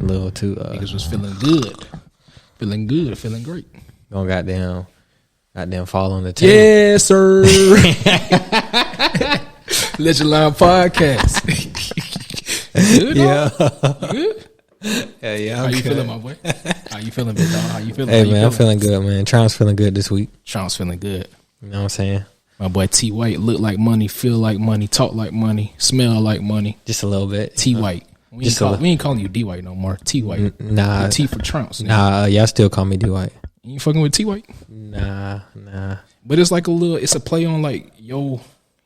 A little too. Niggas was feeling good, feeling great. Gonna goddamn fall on the table. Yes, sir. LGNDLINE podcast. Good, yeah. you good? Yeah. How you feeling, my boy? How you feeling, big dog? How you feeling? Hey, man, I'm feeling good, man. Tron's feeling good this week. Tron's feeling good. You know what I'm saying? My boy T White look like money, feel like money, talk like money, smell like money. Just a little bit. T White. We ain't calling you D White no more. T White. Nah. The T for Trumps. Nah, y'all still call me D White. You ain't fucking with T White? Nah. But it's like it's a play on like your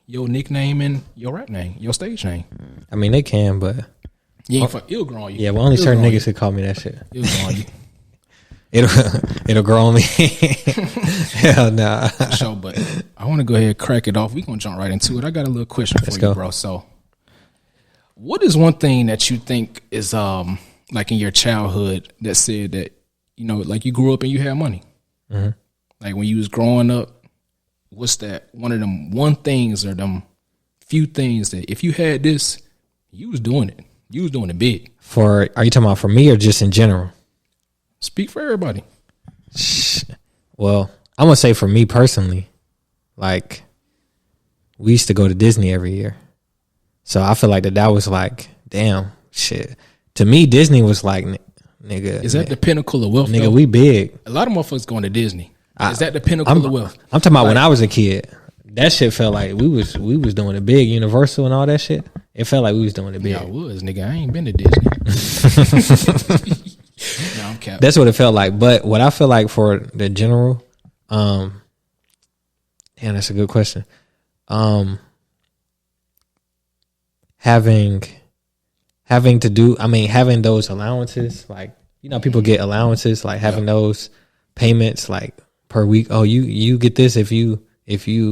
nickname and your rap name, your stage name. I mean, they can, but it'll grow on you. Yeah, well, only certain niggas could call me that shit. It'll grow on you. It'll grow on me. Hell nah. So, but I want to go ahead and crack it off. We gonna jump right into it. I got a little question for you, bro. So, what is one thing that you think is like in your childhood that said that like you grew up and you had money? Mm-hmm. Like when you was growing up, what's that? One of them things or them few things that if you had this, you was doing it. You was doing it big. Are you talking about for me or just in general? Speak for everybody. Well, I'm gonna say for me personally, like we used to go to Disney every year, so I feel like that was like, damn shit. To me, Disney was like, nigga, is that the pinnacle of wealth? Nigga, though? we big. A lot of motherfuckers going to Disney. Is that the pinnacle of wealth? I'm talking about when I was a kid. That shit felt like we was doing it big. Universal and all that shit. It felt like we was doing it big. Yeah, I was, nigga. I ain't been to Disney. No, I'm capping. That's what it felt like. But what I feel like for the general, damn, that's a good question. Having those allowances, like, people get allowances, like having those payments like per week. Oh, you get this if you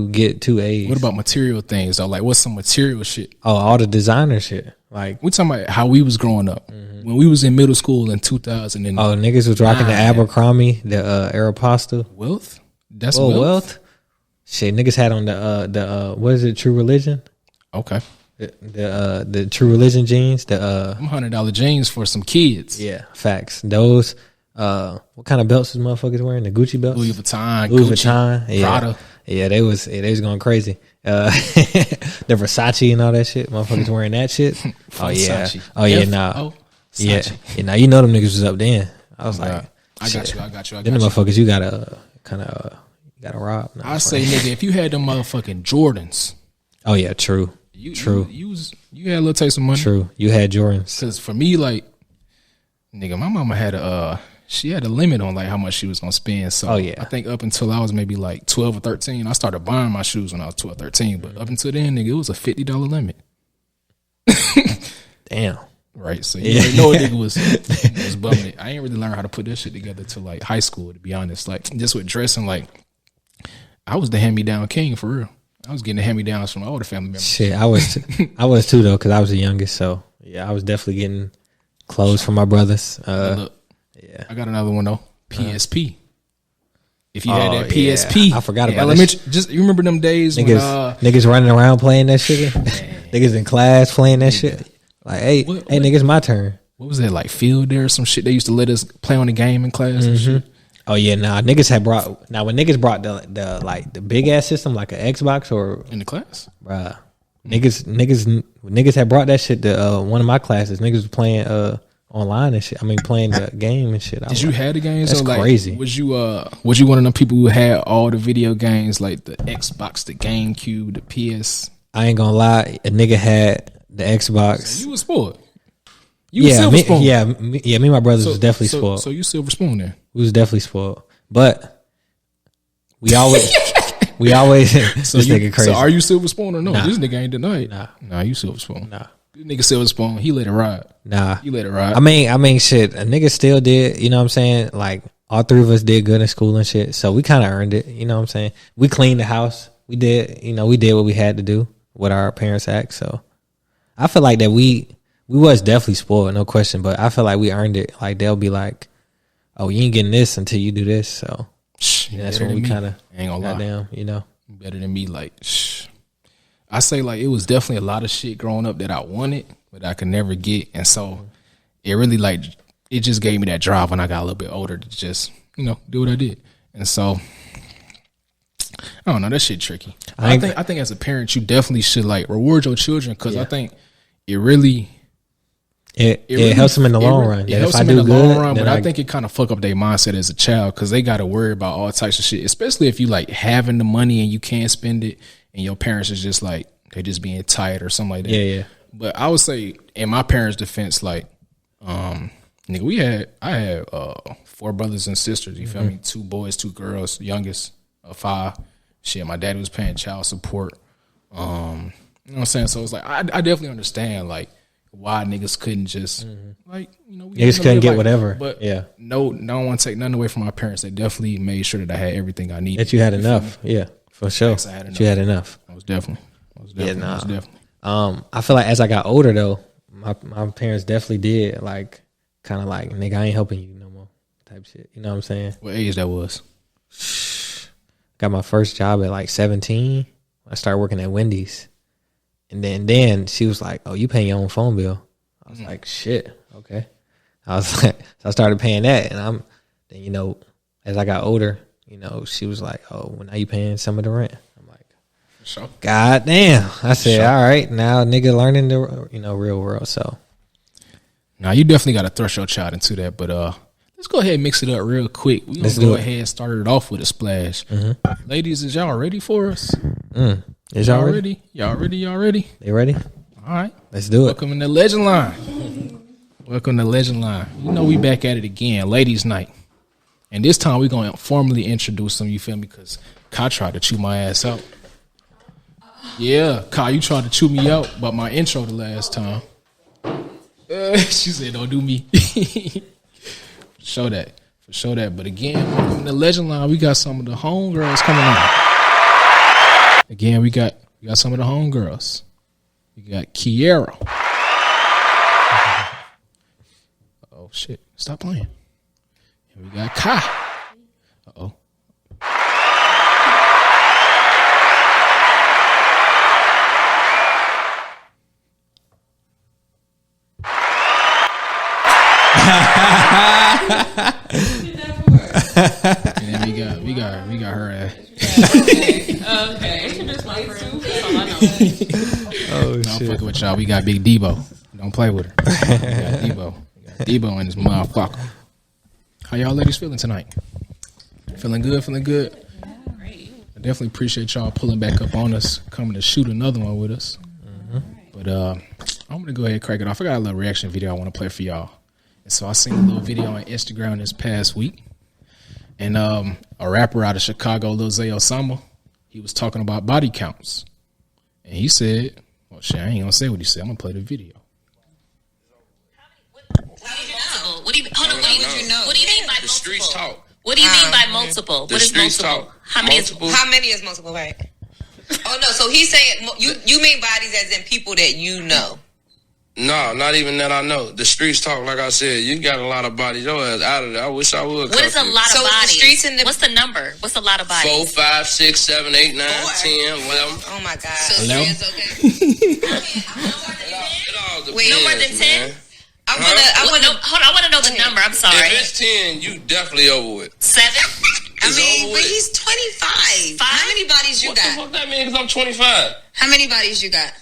get 2 A's. What about material things though? Like what's some material shit? Oh, all the designer shit. Like we talking about how we was growing up. Mm-hmm. When we was in middle school in 2000 and niggas was rocking the Abercrombie, the Aeropostale. Wealth? That's wealth? Shit, niggas had on the what is it, True Religion? Okay. The True Religion jeans, the $100 jeans for some kids. Yeah, facts. Those what kind of belts was motherfuckers wearing? The Gucci belts? Louis Vuitton, yeah. Prada. Yeah, they was going crazy. The Versace and all that shit. Motherfuckers wearing that shit. Oh yeah. Oh yeah, nah. Yeah. Now them niggas was up then. I was like, I got you. Then the motherfuckers you gotta rob. I say, nigga, if you had them motherfucking Jordans. Oh yeah, true. True. You had a little taste of money. True. You had Jordans. Because for me, like, nigga, my mama had she had a limit on like how much she was gonna spend. So I think up until I was maybe like 12 or 13, I started buying my shoes when I was 12 or 13. But up until then, nigga, it was a $50 limit. Damn. Right. So you know a nigga was bumming it. I ain't really learn how to put this shit together till like high school, to be honest. Like just with dressing, like I was the hand-me-down king for real. I was getting the hand-me-downs from all the family members. Shit, I was too though, because I was the youngest. So yeah, I was definitely getting clothes from my brothers. Look, yeah, I got another one though. PSP. If you had that PSP, I forgot about elementary. Just you remember them days niggas running around playing that shit. Niggas in class playing that shit. Like, hey, niggas, my turn. What was that, like Field Day or some shit? They used to let us play on the game in class and shit. Oh yeah, niggas had brought when niggas brought the like the big ass system like an Xbox or in the class, bruh. Niggas had brought that shit to one of my classes. Niggas was playing online and shit. I mean, playing the game and shit. Did you have the games? That's crazy. Was you one of them people who had all the video games like the Xbox, the GameCube, the PS? I ain't gonna lie, a nigga had the Xbox. So you was spoiled. You was silver spoon. Me and my brothers was definitely spoiled. So you silver spoon there. We was definitely spoiled, but we always this nigga crazy. So are you silver spoon or no? Nah. This nigga ain't denied. Nah, you silver spoon. Nah, this nigga silver spoon. He let it ride. Nah, you let it ride. I mean, shit. A nigga still did. You know what I'm saying? Like all three of us did good in school and shit. So we kind of earned it. You know what I'm saying? We cleaned the house. We did. We did what we had to do. What our parents asked. So I feel like that we was definitely spoiled, no question. But I feel like we earned it. Like they'll be like, "Oh, you ain't getting this until you do this." So that's when we kind of got down. Better than me. Like, I say, like it was definitely a lot of shit growing up that I wanted, but I could never get, and so it really like it just gave me that drive when I got a little bit older to just, do what I did. And so, I don't know, that shit tricky. I think as a parent, you definitely should like reward your children because I think it really helps them in the long run. It helps them in the long run, but I think it kind of fuck up their mindset as a child because they got to worry about all types of shit, especially if you like having the money and you can't spend it, and your parents is just like they just being tight or something like that. Yeah. But I would say, in my parents' defense, like, nigga, I had 4 brothers and sisters. You feel me? 2 boys, 2 girls. Youngest of 5. Shit, my daddy was paying child support. You know what I'm saying? So it's like I definitely understand like why niggas couldn't just niggas couldn't get whatever. But no, I don't want to take nothing away from my parents. They definitely made sure that I had everything I needed. That you had enough. Yeah, for sure. You had enough. I was definitely. I feel like as I got older though, my parents definitely did like kind of like, nigga, I ain't helping you no more type shit. You know what I'm saying? What age that was? Got my first job at like 17. I started working at Wendy's. And then she was like, oh, you paying your own phone bill. I was like, shit, okay. I was like, so I started paying that. And then, as I got older, she was like, oh, well, now you paying some of the rent. I'm like, sure. God damn. I said, all right, now nigga learning the, real world. So. Now you definitely got to thrust your child into that. But let's go ahead and mix it up real quick. We're going to go ahead and start it off with a splash. Ladies, is y'all ready for us? Is y'all ready? Y'all ready? They ready? All right. Let's do it. Welcome to Legend Line. Welcome to Legend Line. We back at it again. Ladies' night. And this time we're going to formally introduce them, you feel me? Because Kai tried to chew my ass out. Yeah, Kai, you tried to chew me out about my intro the last time. She said, don't do me. For sure that. But again, welcome to Legend Line. We got some of the homegirls coming on. Again, we got some of the homegirls. We got Kiera. Oh shit! Stop playing. And we got Kai. Uh-oh. And then we got her ass. Okay. Introduce my friend. Oh no, shit! I'm fucking with y'all. We got Big Debo. Don't play with her. We got Debo and this motherfucker. How y'all ladies feeling tonight? Feeling good? I definitely appreciate y'all pulling back up on us, coming to shoot another one with us. But I'm gonna go ahead and crack it off. I got a little reaction video I want to play for y'all. And so I seen a little video on Instagram this past week. And a rapper out of Chicago, Lil Zay Osama, he was talking about body counts. And he said, well, shit, I ain't going to say what he said. I'm going to play the video. What do you mean by multiple? The streets talk. What do you mean by multiple? The What is streets multiple? talk. How many Multiple. is How many is multiple, right? Oh, no. So he's saying you mean bodies as in people that you know. No, not even that I know. The streets talk, like I said. You got a lot of bodies. Your ass out of there. I wish I would. What is a lot of So the bodies? streets and the- What's the number? What's a lot of bodies? 4, 5, 6, 7, 8, 9, 10, 11. Oh my God. So Hello? It's okay. It all depends, Wait, no more than 10? man. I Hold wanna. on, I want to know the number. I'm sorry. If it's 10, you definitely over with. 7? It's over But with. he's 25. 5? How many bodies you What the got? fuck that mean? Because I'm 25. How many bodies you got?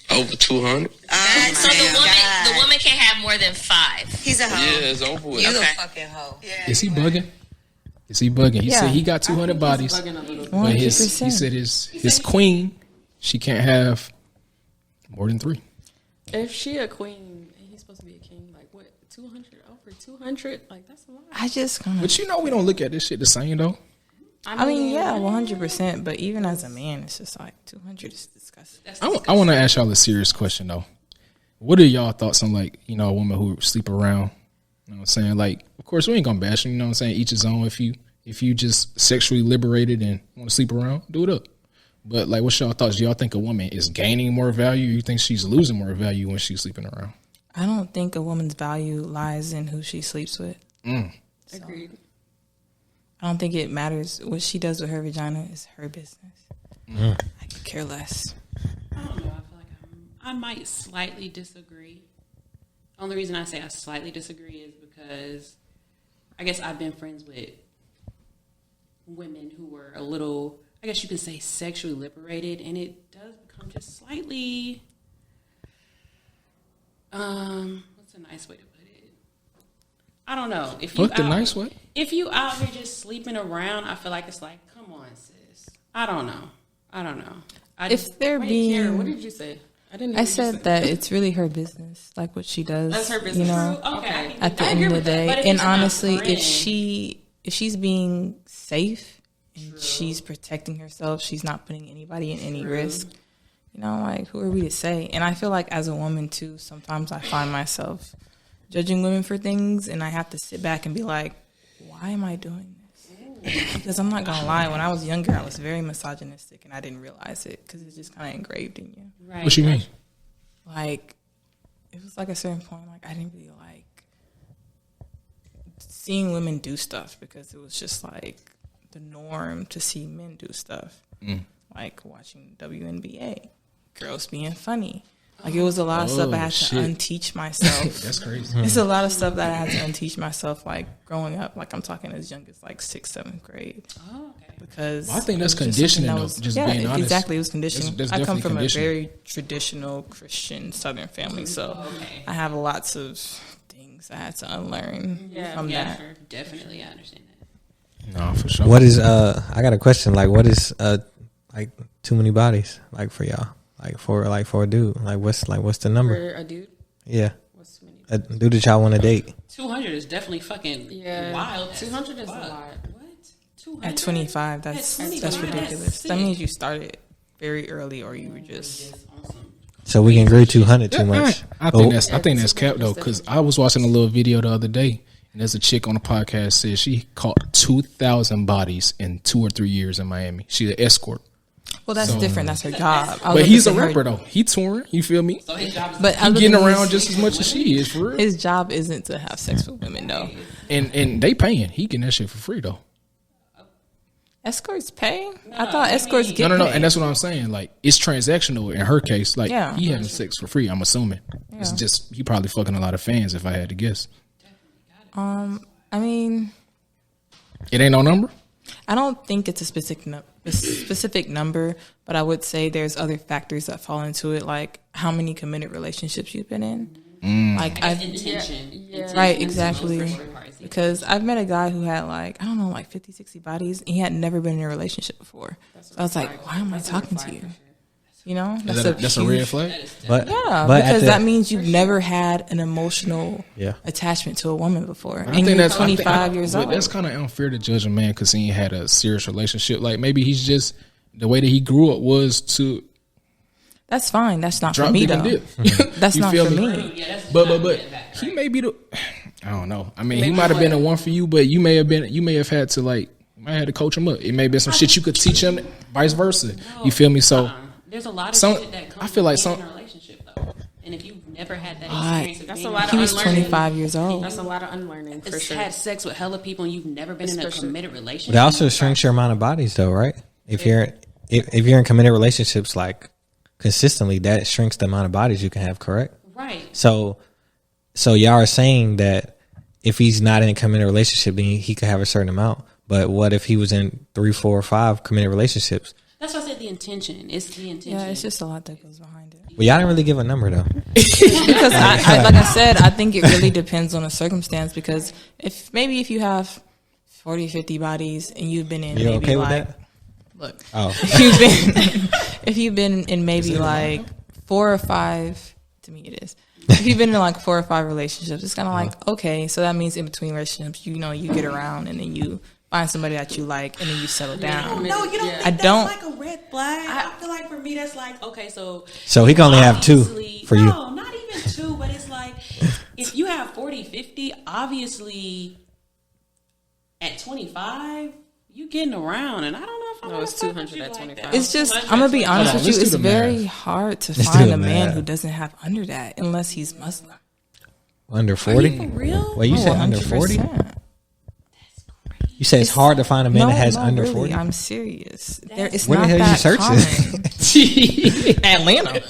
Over 200. Oh, So the woman can't have more than 5. He's a hoe. Yeah, it's over with. You Okay. a fucking hoe. Is he bugging? He said he got 200 bodies. Bugging a little bit. But he said his queen, she can't have more than 3. If she a queen and he's supposed to be a king, like what, 200, over 200? Like that's a lot. I just kind of. But we don't look at this shit the same though. I mean, yeah, 100%. But even as a man, it's just like 200 is disgusting. I want to ask y'all a serious question though. What are y'all thoughts on like a woman who sleep around? You know what I'm saying? Like, of course, we ain't gonna bash them. You know what I'm saying? Each his own. If you just sexually liberated and want to sleep around, do it up. But like, what's y'all thoughts? Do y'all think a woman is gaining more value? Or you think she's losing more value when she's sleeping around? I don't think a woman's value lies in who she sleeps with. Agreed. I don't think it matters what she does with her vagina is her business. I could care less. I don't know. I feel like I might slightly disagree. Only reason I say I slightly disagree is because I guess I've been friends with women who were a little, I guess you could say, sexually liberated, and it does become just slightly, what's a nice way to put it? I don't know. Nice way? If you out here just sleeping around, I feel like it's like, come on, sis. I don't know. If they're being, Kara, what did you say? I said that it's really her business, like what she does. That's her business. You know, okay. at the end of the day. And honestly, if she's being safe and she's protecting herself, she's not putting anybody in any risk. You know, like, who are we to say? And I feel like as a woman too, sometimes I find myself judging women for things, and I have to sit back and be like, why am I doing this? Because I'm not gonna lie, when I was younger, I was very misogynistic, and I didn't realize it because it's just kind of engraved in you. Right. What you mean? Like, it was like a certain point, like I didn't really like seeing women do stuff because it was just like the norm to see men do stuff. Like watching WNBA, girls being funny. Like, it was a lot of stuff I had to unteach myself. That's crazy. It's a lot of stuff that I had to unteach myself, like, growing up. Like, I'm talking as young as, like, 6th, 7th grade. Oh, okay. Because I think that's conditioning, though, just being honest. Exactly. It was conditioning. That's I come definitely from a conditioning. very traditional Christian Southern family, so I have lots of things I had to unlearn from that. Sure. Definitely, I understand that. No, for sure. What is I got a question. Like, what is like too many bodies like for y'all? Like for a dude? What's the number? For a dude? Yeah. What's too many? A dude that y'all want to date? 200 is definitely fucking wild. 200 is a lot. What? 200? At 25, that's ridiculous. That means you started very early, or you were just. So we can agree 200 too much. I think that's cap though, because I was watching a little video the other day, and there's a chick on the podcast said she caught 2,000 bodies in 2 or 3 years in Miami. She's an escort. Well, that's different. That's her job. But he's a rapper though. He touring. You feel me? So his job is But he getting around just as much as she is, for real. His job isn't to have sex with women, though. And they paying. He getting that shit for free though. Escorts pay? I thought escorts get No. paid. And that's what I'm saying. Like, it's transactional in her case. Like, Yeah. he having sex for free, I'm assuming. It's just, he probably fucking a lot of fans, if I had to guess. I mean, It ain't no number? I don't think it's a specific number, but I would say there's other factors that fall into it, like how many committed relationships you've been in. Like, intention. Right, exactly. Because I've met a guy who had like 50, 60 bodies, and he had never been in a relationship before. So I was like, why am I talking to you? You know, That's a red flag? But because that means you've never had an emotional attachment to a woman before, and you're 25 years old. That's kind of unfair to judge a man because he ain't had a serious relationship. Like, maybe he's just, the way that he grew up was to That's fine. That's not drop for me, dick and though. dip. That's You not feel for me? me. But he may be the, I don't know. I mean, he might have been the one for you, but you may have had to, like, you might have had to coach him up. It may have been some shit you could teach him, vice versa. You feel me? So there's a lot of shit that comes I feel like in a relationship, though. And if you've never had that experience, That's a lot. He was 25 years old. That's a lot of unlearning. For sure. Had sex with hella people, and you've never been in a committed relationship. But it also shrinks your amount of bodies, though, right? If you're in committed relationships, like, consistently, that shrinks the amount of bodies you can have. Correct? Right. So y'all are saying that if he's not in a committed relationship, then he could have a certain amount. But what if he was in 3, 4, or 5 committed relationships? That's why I said the intention. It's the intention. Yeah, it's just a lot that goes behind it. Well, y'all didn't really give a number, though. Because like I said, I think it really depends on the circumstance. Because if you have 40, 50 bodies and you've been in, You maybe okay with like, that? look, Oh, if you've been in maybe like 4 or 5, to me it is. If you've been in like 4 or 5 relationships, it's kind of like, okay, so that means in between relationships, you get around and then you find somebody that you like and then you settle down. No, you don't. I don't. That's like a red flag. I feel like for me, that's like Okay, so so he can only have 2 for you. No, not even 2, but it's like if you have 40, 50, obviously at 25, you getting around, and I don't know if I'm it's 200 at 25. It's just, I'm gonna be honest with you. let's do It's the very math. hard to Let's do find the a man math. who doesn't have under that unless he's Muslim. Under 40? for real. Wait, you said under 40? 100%. You say it's hard to find a man that has under really, 40? I'm serious. It's Where not the hell that you searching? Atlanta.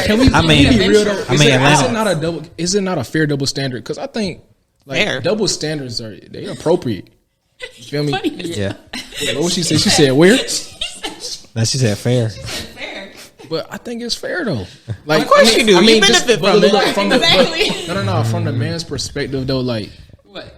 Can we be real though? Is Atlanta. it not a fair double standard? Because I think double standards they appropriate. You feel me? Yeah. What she said? She said where? No, she said fair. But I think it's fair though. Like, of course you do. You benefit from it. From the man's perspective though, like What?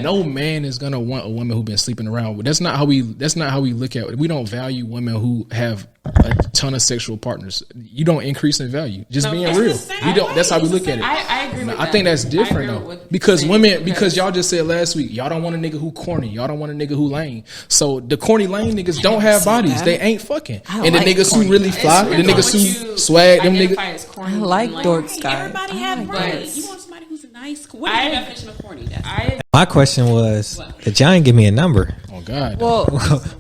no man is gonna want a woman who been sleeping around. That's not how we look at it. We don't value women who have a ton of sexual partners. You don't increase in value. Just being real. You don't. That's how we look at it. I agree with that. I think that's different though, because because y'all just said last week y'all don't want a nigga who corny. Y'all don't want a nigga who lame. So the corny lame niggas don't have bodies. They ain't fucking. And the niggas who really fly, the niggas who swag, them niggas. I like dorks, guys. Everybody have bodies. You want somebody who's nice. What is the definition of corny? My question was that y'all didn't give me a number. Oh God. Well,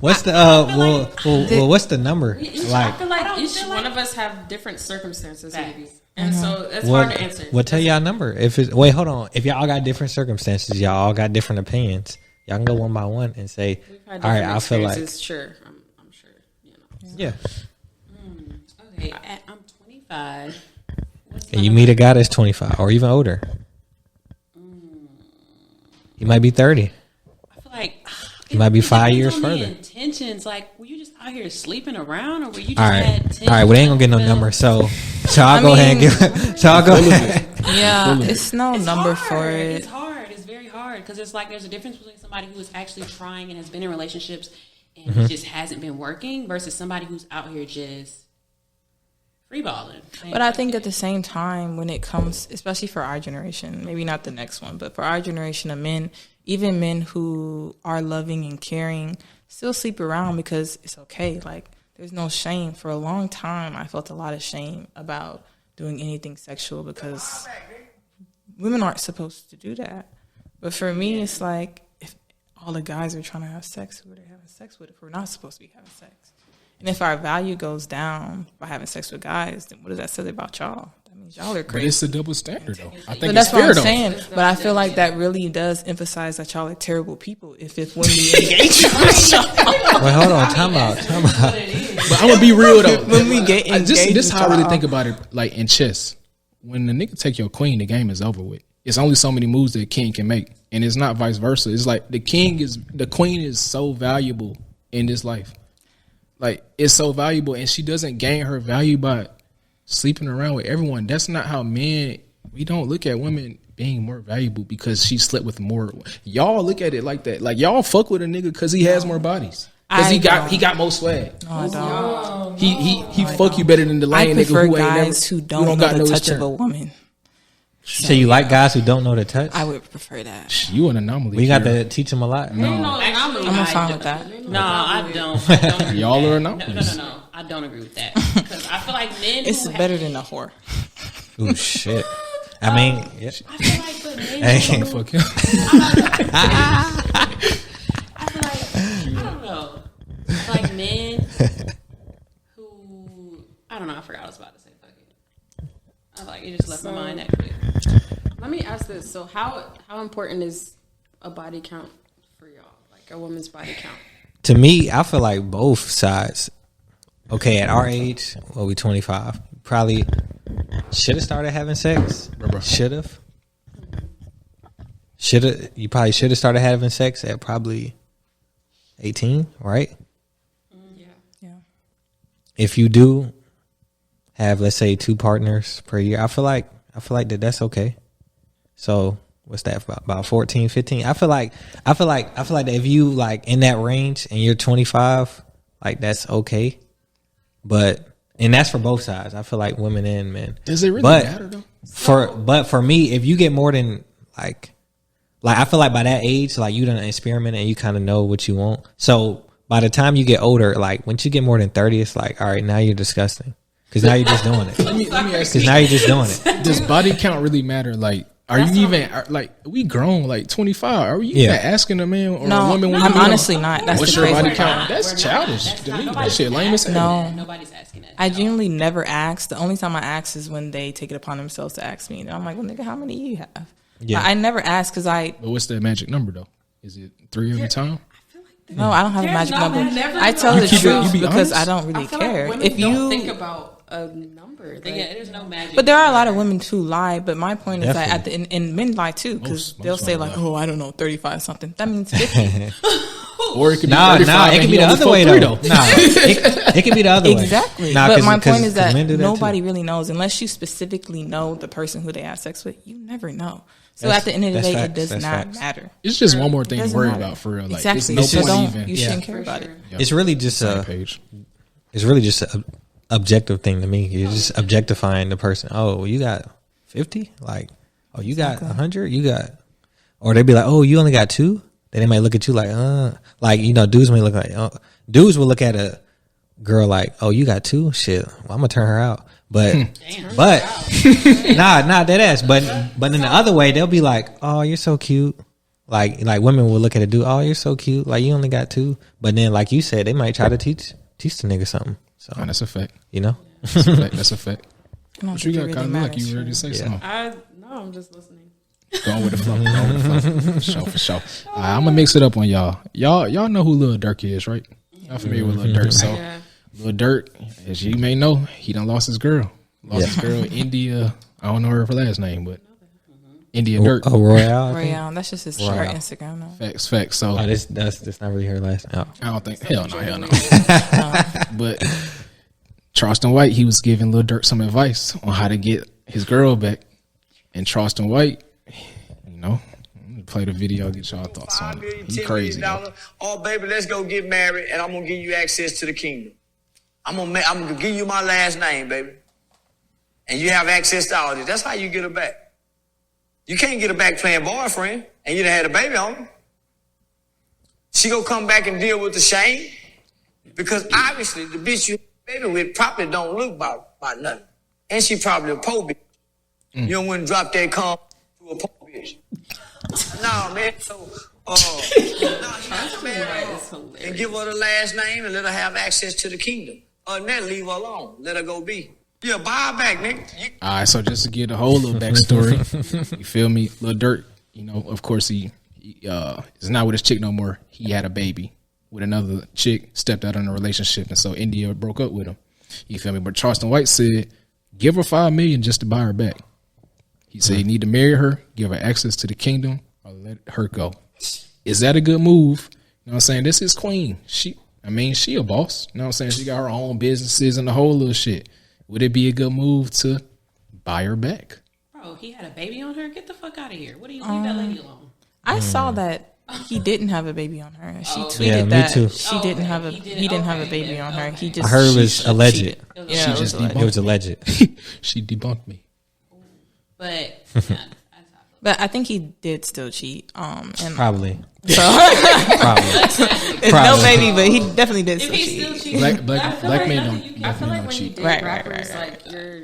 What's the what's the number? I feel like each one of us have different circumstances, maybe, and so it's hard to answer. Well, tell y'all number. If it's hold on. If y'all all got different circumstances, y'all all got different opinions. Y'all can go one by one and say, all right, I feel like sure, I'm sure, you know. Yeah. Okay, I'm 25. And you meet a guy that's 25 or even older. He might be 30. I feel like He might be 5 years on the further. intentions, like, were you just out here sleeping around, or were you just All right, well, they ain't gonna get no number. So I'll go ahead and give. So I'll go ahead. yeah, it's no number for it. It's hard. It's very hard because it's like there's a difference between somebody who is actually trying and has been in relationships and it just hasn't been working versus somebody who's out here just freeballing. But I think at the same time, when it comes, especially for our generation, maybe not the next one, but for our generation of men, even men who are loving and caring still sleep around because it's okay. Like, there's no shame. For a long time, I felt a lot of shame about doing anything sexual because women aren't supposed to do that. But for me, it's like, if all the guys are trying to have sex, who are they having sex with if we're not supposed to be having sex? And if our value goes down by having sex with guys, then what does that say about y'all? That means y'all are crazy. But it's a double standard, though. I think but that's it's fair, what I'm though. saying. But I feel like that really does emphasize that y'all are terrible people if when we engage with y'all. Wait, hold on. Time out. But I'm gonna be real though. When we get engaged, this is how I really y'all. think about it. Like in chess, when the nigga take your queen, the game is over with. It's only so many moves that a king can make, and it's not vice versa. It's like the queen is so valuable in this life. Like, it's so valuable, and she doesn't gain her value by sleeping around with everyone. That's not how men. We don't look at women being more valuable because she slept with more. Y'all look at it like that. Like, y'all fuck with a nigga because he has more bodies. Because he got more swag. No, I don't. He fuck you better than the lame nigga who ain't guys never, who don't know the touch of a woman. So you like guys who don't know the touch? I would prefer that. You an anomaly. We got to teach them a lot. No, I'm fine with that. No, I don't. Y'all are anomalies. No. I don't agree with that because I feel like men. It's better than a whore. Ooh, shit. I mean, yeah. I feel like the men. Hey. Fuck him. I feel like I don't know. I feel like men who I don't know. I forgot what I was about to say. Fuck it. I feel like it just left my mind that quick. Let me ask this. So how important is a body count for y'all? Like a woman's body count? To me, I feel like both sides. Okay, at our age, well, we 25. Probably should have started having sex. Should have. You probably should have started having sex at probably 18, right? Yeah. If you do have, let's say, 2 partners per year, I feel like that's okay. So what's that, about 14, 15? I feel like that if you like in that range and you're 25, like that's okay. And that's for both sides. I feel like women and men. Does it really matter though? But for me, if you get more than like I feel like by that age, like you done experiment and you kind of know what you want. So by the time you get older, like once you get more than 30, it's like, all right, now you're disgusting. Because now you're just doing it. Let me ask you. Because now you're just doing it. Does body count really matter? Like, are you even like we grown like 25? Are you even asking a man or a woman? When I'm you honestly not. That's what's the your crazy body count? part. That's childish to me. That shit lame as hell. No, Nobody's asking that. I genuinely never ask. The only time I ask is when they take it upon themselves to ask me. And I'm like, well, nigga, how many you have? Yeah. I never asked because But what's that magic number though? Is it 3 every time? No, I don't have a magic number. I tell You the keep it- you truth be because honest? I don't really I feel care. like women If don't you think about a number, like, Yeah, there's no magic. But there are a lot of women who lie. But my point is that Definitely. at the and men lie too because Most they'll say women like, lie. "Oh, I don't know, 35 something." That means 50. Or it could be Nah, 35 it and can he be the only other fucked way 3 though. Nah, it can be the other way. Exactly. Nah, but 'cause- my point 'cause is that men do that, too. nobody really knows unless you specifically know the person who they have sex with. You never know. So That's- at the end of the that's day, facts, it does that's not facts. matter. It's just one more thing to Doesn't worry matter. about for real. Like, Exactly. It's So no point don't even. you shouldn't care about it. It's really just Same page. it's really just an objective thing to me. You're just objectifying the person. Oh, well, you got 50? Like, oh, you got 100? You got, or they'd be like, oh, you only got 2? Then they might look at you like, you know, dudes may look like, dudes will look at a girl like, oh, you got 2? Shit, well, I'm gonna turn her out. But, nah, dead ass. But in the other way, they'll be like, oh, you're so cute. Like women will look at a dude, oh, you're so cute. Like, you only got 2. But then, like you said, they might try to teach the nigga something. So, Oh, that's a fact. you know, That's a fact. That's a fact. I don't But you think got it really kind of like matters. you ready to say Yeah. something. No, I'm just listening. Going with the flow. Going with the flow. For sure. I'm gonna mix it up on y'all. Y'all know who Lil Durk is, right? Y'all familiar with Lil Durk? So Yeah. Lil Durk, as you may know, he done lost his girl. His girl, India. I don't know her last name, but India Durk. Oh, Royale. Royale, that's just his short Instagram. No. Facts. So Oh, that's not really her last name. Oh. I don't think. Hell no. But Charleston White, he was giving Lil Durk some advice on how to get his girl back. And Charleston White, you know, play the video, get y'all thoughts on it. He crazy. Oh, baby, let's go get married, and I'm gonna give you access to the kingdom. I'm gonna give you my last name, baby, and you have access to all this. That's how you get her back. You can't get her back playing boyfriend, and you done had a baby on her. She gonna come back and deal with the shame, because obviously the bitch you baby with probably don't look about nothing, and she probably a poor bitch. You don't want to drop that cum to a poor bitch. No, man. So, and give her the last name and let her have access to the kingdom. Other than that, leave her alone. Let her go be. Yeah, buy her back, nigga. All right, so just to get a whole little backstory, you feel me? Lil Durk, you know, of course he is not with his chick no more. He had a baby with another chick, stepped out in a relationship, and so India broke up with him. You feel me? But Charleston White said, give her $5 million just to buy her back. He said you need to marry her, give her access to the kingdom, or let her go. Is that a good move? You know what I'm saying? This is queen. She a boss. You know what I'm saying? She got her own businesses and the whole little shit. Would it be a good move to buy her back? Bro, he had a baby on her. Get the fuck out of here. What do you leave that lady alone? I saw that he didn't have a baby on her. She tweeted Yeah, me that too. she didn't have a he didn't have a baby on her. He just I heard it was she alleged. cheated. Yeah, She it just was alleged. It was alleged. She debunked me. But yeah, But I think he did still cheat. And Probably. so Probably. it's no baby, but he definitely did if still he's cheat. still cheating, Black men don't. I Black feel men like don't when you cheat. date Right, rappers, right. like you're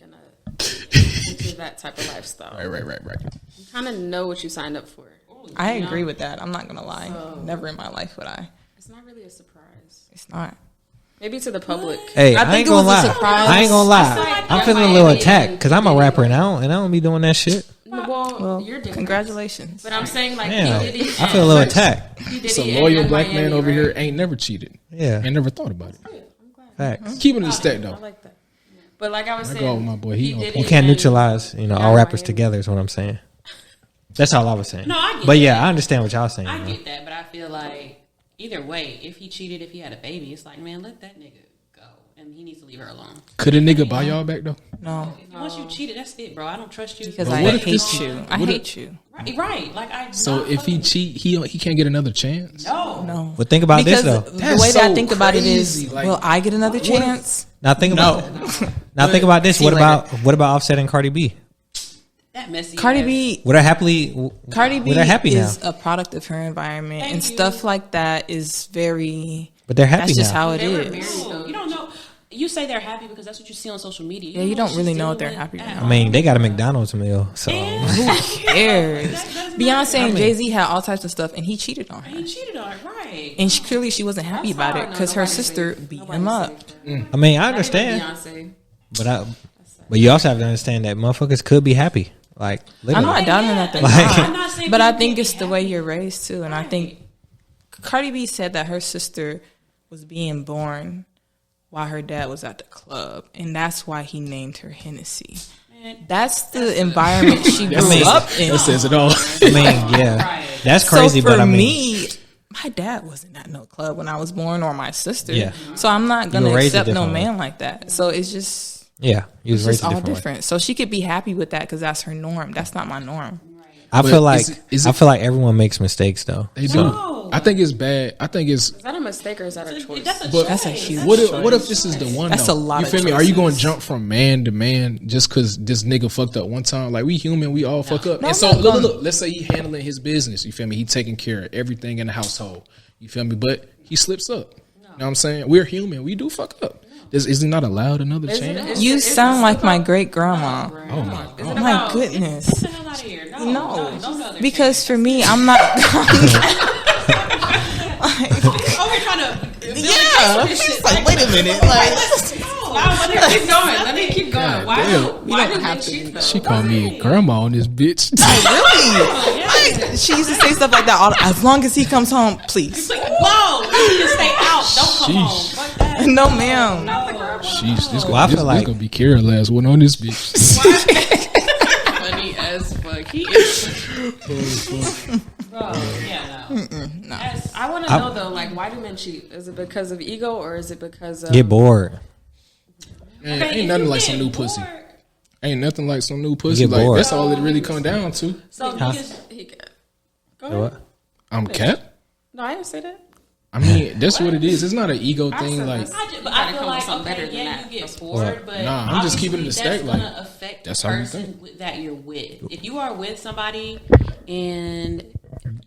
gonna into that type of lifestyle. Right. You kind of know what you signed up for. I agree with that. I'm not gonna lie. Never in my life would I. It's not really a surprise. It's not. Maybe to the public. Hey, I I, think ain't it gonna was a lie. surprise. I ain't gonna lie. like I'm feeling a little attacked because I'm a rapper and I don't be doing that shit. Well, you're different. Congratulations. But I'm saying like Damn, he did it. I feel a little attacked. He did So it loyal in black Miami, man over right? here ain't never cheated. Yeah, Ain't never thought about it. facts. Keeping it stacked I though. like that. But like I was I saying, go with my boy. He on did You it can't in- neutralize, all rappers together is what I'm saying. That's all I was saying. No, I get But yeah, that. I understand what y'all saying. I though. get that, but I feel like either way, if he cheated, if he had a baby, it's like, man, let that nigga go, and he needs to leave her alone. Could a nigga buy y'all back though? No, Once you cheated, that's it, bro. I don't trust you because But I what if hate this- you. I what if- hate you. Right. Like I. So if he cheat, he can't get another chance. No. But think about Because this though. the That's way that I so think about it is, crazy, like, will I get another chance? Now think about now think about this. See What you about Offset and Cardi B? that messy. Cardi ass- B. Would I happily? Cardi B They're happy now. is a product of her environment, Thank and you. stuff like that is very. But they're happy That's just now. how it They were is. married, though. You don't know. You say they're happy because that's what you see on social media. Yeah, you know don't what really she's know if dealing they're with happy or at not. I mean, they got a McDonald's meal, so Who cares? That does Beyonce and matter. Jay Z had all types of stuff, and he cheated on her. He cheated on her, right? And clearly, she wasn't happy about it because her sister beat him up. I mean, I understand, Beyonce. but you also have to understand that motherfuckers could be happy. Like, I'm literally. not doubting that they're not, but I think it's the way you're raised too. And I think Cardi B said that her sister was being born while her dad was at the club, and that's why he named her Hennessy. That's the environment she grew up in. That says it all. I mean, yeah, that's crazy. So for but I mean, me, my dad wasn't at no club when I was born, or my sister. Yeah. So I'm not gonna raised a accept no different man way. like that. So it's just you was raised all a different. different. So she could be happy with that because that's her norm. That's not my norm. I But feel like is I it- feel like everyone makes mistakes though. They do. I think it's bad. I think it's. Is that a mistake or is that a choice? That's a huge. What if this is the one? That's though? a lot You of feel me? Are you going to choices. jump from man to man just because this nigga fucked up one time? Like we human, we all fuck up. No, and so I'm not look, gonna- let's say he handling his business. You feel me? He taking care of everything in the household. You feel me? But he slips up. You know what I'm saying? We're human. We do fuck up. Is he not allowed another chance? You sound like my great grandma. Oh my god! Oh my goodness. Get the hell out of here. No. Because for me, I'm not. Oh, we're trying to. Yeah, she's like, wait a minute, like. Let me keep going. Why do men cheat though? She called me a grandma on this bitch. Really? Like, she used to say stuff like that. As long as he comes home, please. Whoa, you can stay out. Don't come home. Fuck that. No, ma'am. Jeez, this I feel this like- gonna be Karen last one on this bitch. Funny as fuck. He is. Bro, yeah, no. I want to know though, like, why do men cheat? Is it because of ego or is it because of Get bored. Man, Okay, ain't nothing if like you some get new pussy. bored- Ain't nothing like some new pussy. get Like bored. that's all it really come down to. So niggas, Go ahead. What? I'm cap. No, I didn't say that. I mean, that's what it is. It's not an ego thing. said Like this. but gotta I feel come like with something better than yeah, that. you get That's bored, but Nah, I'm just keeping it a obviously stack, that's like, gonna affect that's the how you person that you're with. If you are with somebody and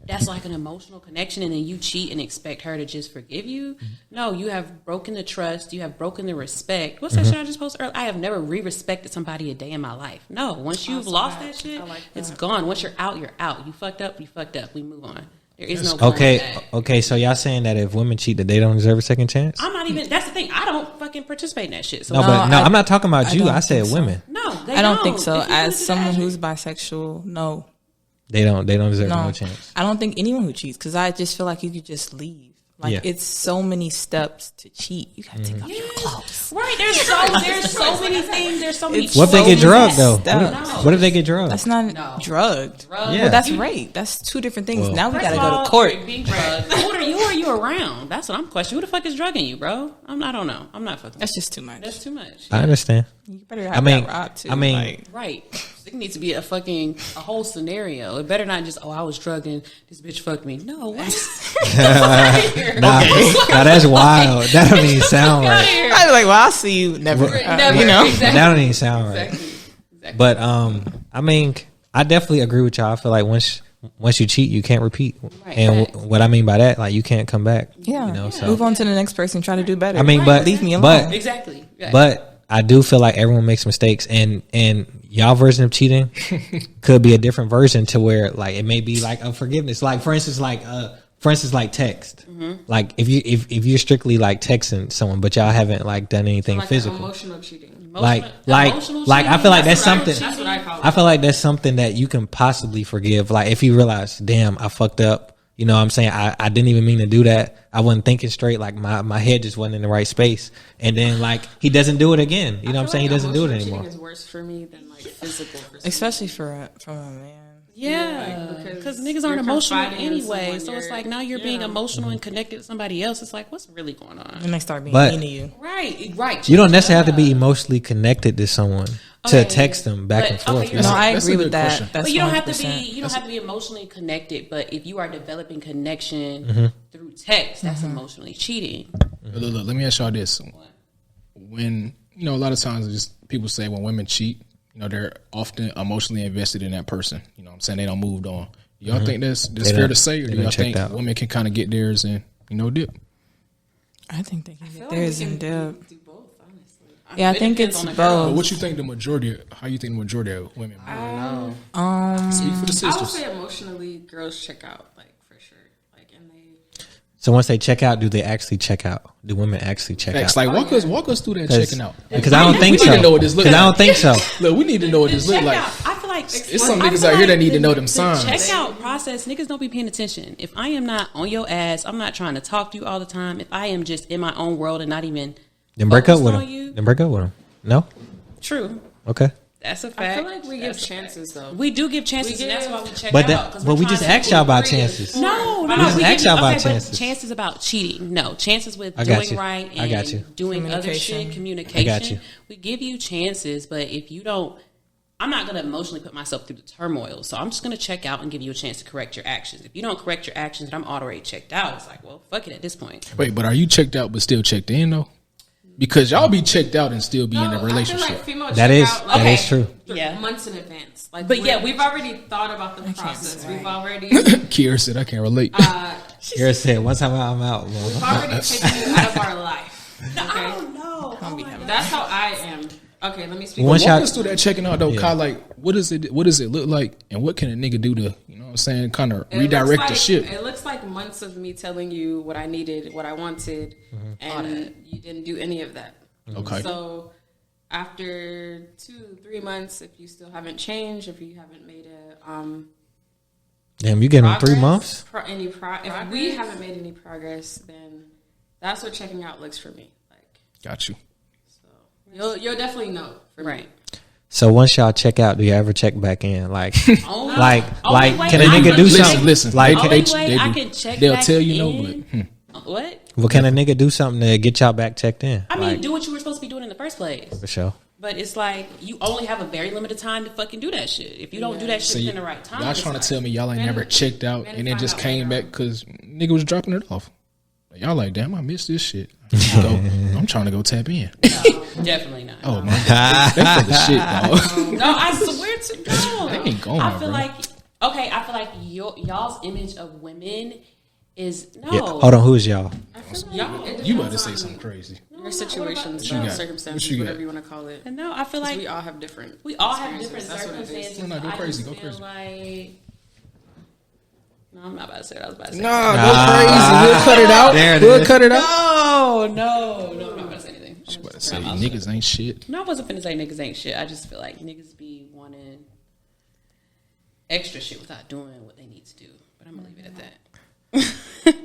that's like an emotional connection, and then you cheat and expect her to just forgive you, no, you have broken the trust. You have broken the respect. What's that shit I just posted earlier? I have never re-respected somebody a day in my life. No, once you've lost that shit, it's gone. Once you're out, you're out. You fucked up. You fucked up. We move on. There is no going back. Okay. So y'all saying that if women cheat, that they don't deserve a second chance? I'm not even. That's the thing. I don't fucking participate in that shit. So I'm not talking about you. I said so. women. no, they I don't think so. If you As listen to someone that who's shit- bisexual, no. They don't deserve No. no chance. I don't think anyone who cheats, because I just feel like you could just leave. Like, Yeah. it's so many steps to cheat. You gotta take off your clothes. Right, there's so many things. There's so many. What if they get so drugged though? steps. What if they get drugged? That's not drugged. Yeah. Well, that's rape. That's two different things. Well. Now we gotta First of go all, to court. Being drugged. Who are you around? That's what I'm questioning. Who the fuck is drugging you, bro? I don't know. I'm not fucking. That's just too much. That's too much. I understand. You better have that rock too. Like, Right. It needs to be a whole scenario. It better not just, I was drugged and this bitch fucked me. No, what? Nah, that's wild. That don't even sound right. I'd be like, well, I'll see you never. Never. You know? Exactly. That don't even sound right. Exactly. But I mean, I definitely agree with y'all. I feel like once you cheat, you can't repeat. Right. And Facts. what I mean by that, like, you can't come back. Yeah. You know, so Move on to the next person. Try to do better. I mean, but leave me alone. Exactly. Yeah. But I do feel like everyone makes mistakes, and y'all version of cheating could be a different version to where, like, it may be like a forgiveness. Like, for instance, like text. Like if you're strictly like texting someone, but y'all haven't like done anything Like physical. emotional cheating. Like Emotional I feel like that's something. That's what I call it. I feel like that's something that you can possibly forgive. Like if you realize, damn, I fucked up. You know what I'm saying? I didn't even mean to do that. I wasn't thinking straight. Like my head just wasn't in the right space. And then like he doesn't do it again. You know what I'm saying? He doesn't do it Emotional anymore. cheating is worse for me than like physical. Especially from a man. Yeah, like, because niggas you're aren't emotional confiding in anyway. someone, So it's you're- like now you're being emotional and connected to somebody else. It's like, what's really going on? And they start being But- mean to you. Right. You don't necessarily have to be emotionally connected to someone to Okay. text them back But- and forth. okay, you you're know? No, I That's a agree good with that. question. That's But you don't have to 100%. be. You don't have to be emotionally connected. But if you are developing connection through text, that's emotionally cheating. Look, let me ask y'all this: when a lot of times just people say when women cheat, they're often emotionally invested in that person. You know what I'm saying? They don't moved on. Y'all think that's They fair done- to say, or they do done y'all checked think out. women can kind of get theirs and dip? I think they can get theirs in depth. Do both, honestly. Yeah, I It think depends it's on the girl. But both. what you think how you think the majority of women? Speak for the I would sisters. say emotionally, girls check out, like, for sure. Like, and they. So once they check out, do they actually check out? Do women actually check Facts. out? Like walk us through that checking out. Because I don't think We so. need to know what this look Because I like. don't think so. Look, we need to know what this look Check like. out. I feel like it's some niggas out here that need to know them signs. Checkout process, niggas don't be paying attention. If I am not on your ass, I'm not trying to talk to you all the time. If I am just in my own world and not even then break up with him. Then break up with him. No. True. Okay. That's a fact. I feel like we give chances though. We do give chances, and that's why we check out. But we just asked y'all about chances. No. We just asked y'all about chances. Chances about cheating. No, chances with doing right and doing other shit. Communication. I got you. We give you chances, but if you don't, I'm not going to emotionally put myself through the turmoil. So I'm just going to check out and give you a chance to correct your actions. If you don't correct your actions, and I'm already checked out, it's like, well, fuck it at this point. Wait, but are you checked out but still checked in though? Because y'all be checked out and still be in a relationship. I feel like that is true. Yeah, months in advance. Like, but we've already thought about the process. We've already. Kiera said, "I can't relate." Kiera said, "Once I'm out." We've already taken you out of our life. Okay? No, that's how I am. Okay, let me speak. Walk us through that checking out though, Kai. Like, what does it look like, and what can a nigga do to, you know what I'm saying, kind of redirect the shit? It looks like months of me telling you what I needed, what I wanted, and you didn't do any of that. Okay. So after 2-3 months, if you still haven't changed, if you haven't made a damn, you getting 3 months? If we haven't made any progress, then that's what checking out looks for me like. Got you. You'll definitely know for me. So once y'all check out, do you ever check back in? Like, can a nigga do something? Listen, like, they'll tell you no, but what? Well, can a nigga do something to get y'all back checked in? I mean, do what you were supposed to be doing in the first place. For sure. But it's like you only have a very limited time to fucking do that shit. If you don't do that shit within the right time, y'all trying to tell me y'all ain't never checked out and then just came back because nigga was dropping it off. Y'all like, damn, I missed this shit. I'm trying to go tap in. No, definitely not. Oh man, that's for the shit, dog. No, I swear to God, that ain't going. I feel like y'all's image of women is no. Yeah. Hold on, who's y'all? You about to say something crazy? Your situations, circumstances, whatever you want to call it. No, I feel like we all have different. We all have different circumstances. No, go crazy. No, I'm not about to say what I was about to say. No, go crazy. We'll cut it out. We'll cut it out. No, I'm not about to say anything. She about to say niggas ain't shit. No, I wasn't finna say niggas ain't shit. I just feel like niggas be wanting extra shit without doing what they need to do. But I'm gonna leave it at that.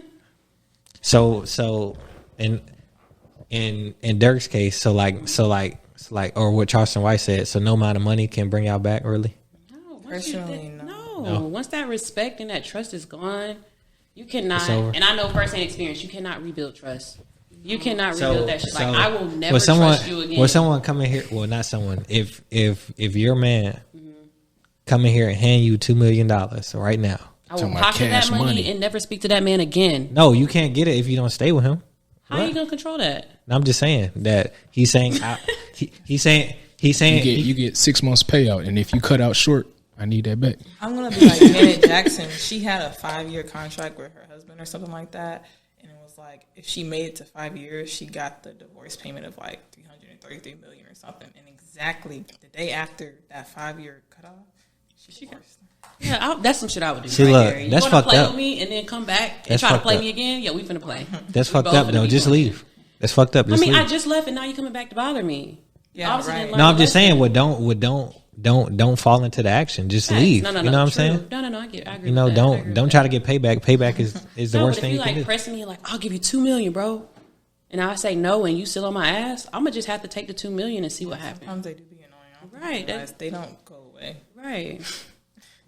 So in Dirk's case, so or what Charleston White said, so no amount of money can bring y'all back, really? No, personally, no. Once that respect and that trust is gone, you cannot. And I know firsthand experience, you cannot rebuild trust. You cannot rebuild that shit. Like, I will never trust you again. When someone come in here, well, not someone. If your man come in here and hand you $2 million right now, I will pocket that money and never speak to that man again. No, you can't get it if you don't stay with him. How are you gonna control that? No, I'm just saying that he's saying he's saying you get 6 months payout, and if you cut out short, I need that back. I'm gonna be like Janet Jackson. She had a 5-year contract with her husband or something like that, and it was like if she made it to 5 years, she got the divorce payment of like $333 million or something. And exactly the day after that 5-year cutoff, she divorced. Yeah, that's some shit I would do. See, right look, there. You that's want to fucked play up. with me and then come back and try to play me again? Yeah, we finna play. That's fucked up, though. Just leave. That's fucked up. Just leave. I just left and now you coming back to bother me. Yeah, right. No, I'm just saying. Don't fall into the action. Just leave. No, you know what I'm saying? No, I agree. You know, don't try to get payback. Payback is the worst thing you can do. If you pressing me like, I'll give you $2 million, bro, and I say no, and you still on my ass, I'm gonna just have to take the $2 million and see what happens. Sometimes they do be annoying. Right? They don't go away. Right.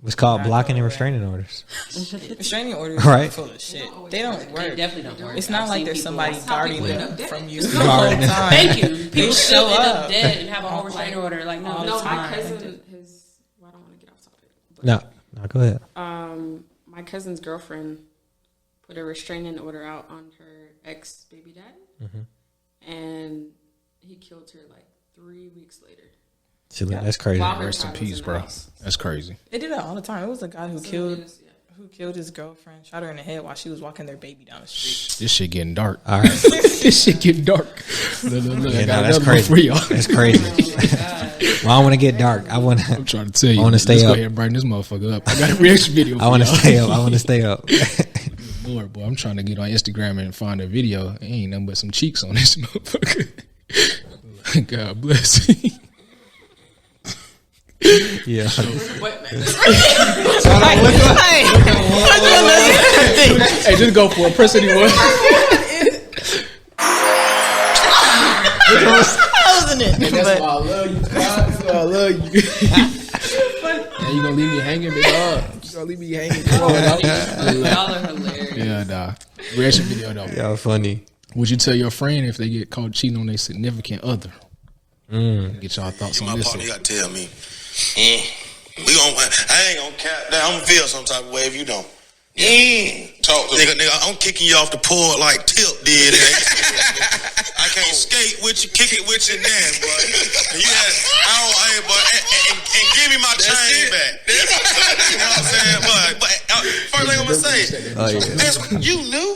It's called blocking and restraining orders. Restraining orders right. are full of shit. They don't work. They definitely don't work. It's not like there's somebody guarding them from you. Thank you. People They still show end up up dead and have a whole restraining order. Like, no, my cousin, I don't want to get off topic. No, go ahead. My cousin's girlfriend put a restraining order out on her ex baby daddy, and he killed her like 3 weeks later. See, that's crazy. Rest in peace, bro. That's crazy. They do that all the time. It was a guy who killed his girlfriend, shot her in the head while she was walking their baby down the street. This shit getting dark. All right. This shit getting dark. Look, yeah, that's crazy. For y'all. That's crazy. Well, I want to get dark. I'm trying to tell you. I want to stay Let's up. Go ahead and brighten this motherfucker up. I got a reaction video. I want to stay up. I want to stay up. Lord, boy, I'm trying to get on Instagram and find a video. Ain't nothing but some cheeks on this motherfucker. God bless. Yeah. Hey, just go for it. Press anyone. Wasn't it? And that's why I love you, God. That's why I love you. And you gonna leave me hanging, big dog? You gonna leave me hanging? Come on, dog. Y'all are hilarious. Yeah, nah. Reaction video though. Y'all funny. Would you tell your friend if they get caught cheating on their significant other? Get y'all thoughts on this. My partner, you gotta tell me. I ain't gonna cap that. I'm gonna feel some type of way if you don't. Talk to nigga, I'm kicking you off the port like Tip did. I can't skate with you, kick it with you now, boy. And give me my chain back. You know what I'm saying? But first thing I'm gonna say, you knew?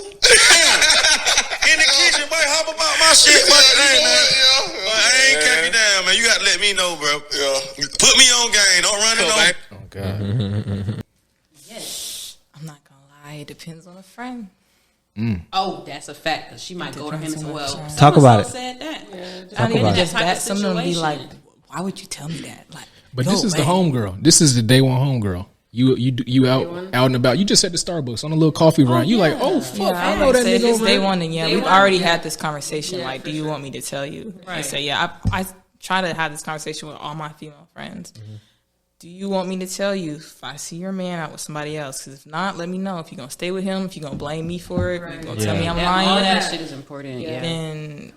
In the kitchen, boy, hop about my shit, but I ain't kept you down, man. You gotta let me know, bro. Yeah. Put me on game. Don't run it on. Oh God. Yes. I'm not gonna lie. It depends on a friend. Oh, that's a fact. Cause she might go to him as well. Talk about it. Said that. I mean, about just that type that. of Some of them be like, situation. "Why would you tell me that?" Like, But this is the homegirl. This is the day one homegirl. You out and about. You just at the Starbucks on a little coffee run. You like, oh fuck, Yeah, I know that said nigga. it's over day there. one, and we've already had this conversation. Like, do you want me to tell you? Right. I say, yeah. I try to have this conversation with all my female friends. Do you want me to tell you if I see your man out with somebody else? Because if not, let me know. If you're gonna stay with him, if you're gonna blame me for it, you're gonna tell me I'm lying. All that shit is important. Yeah. Then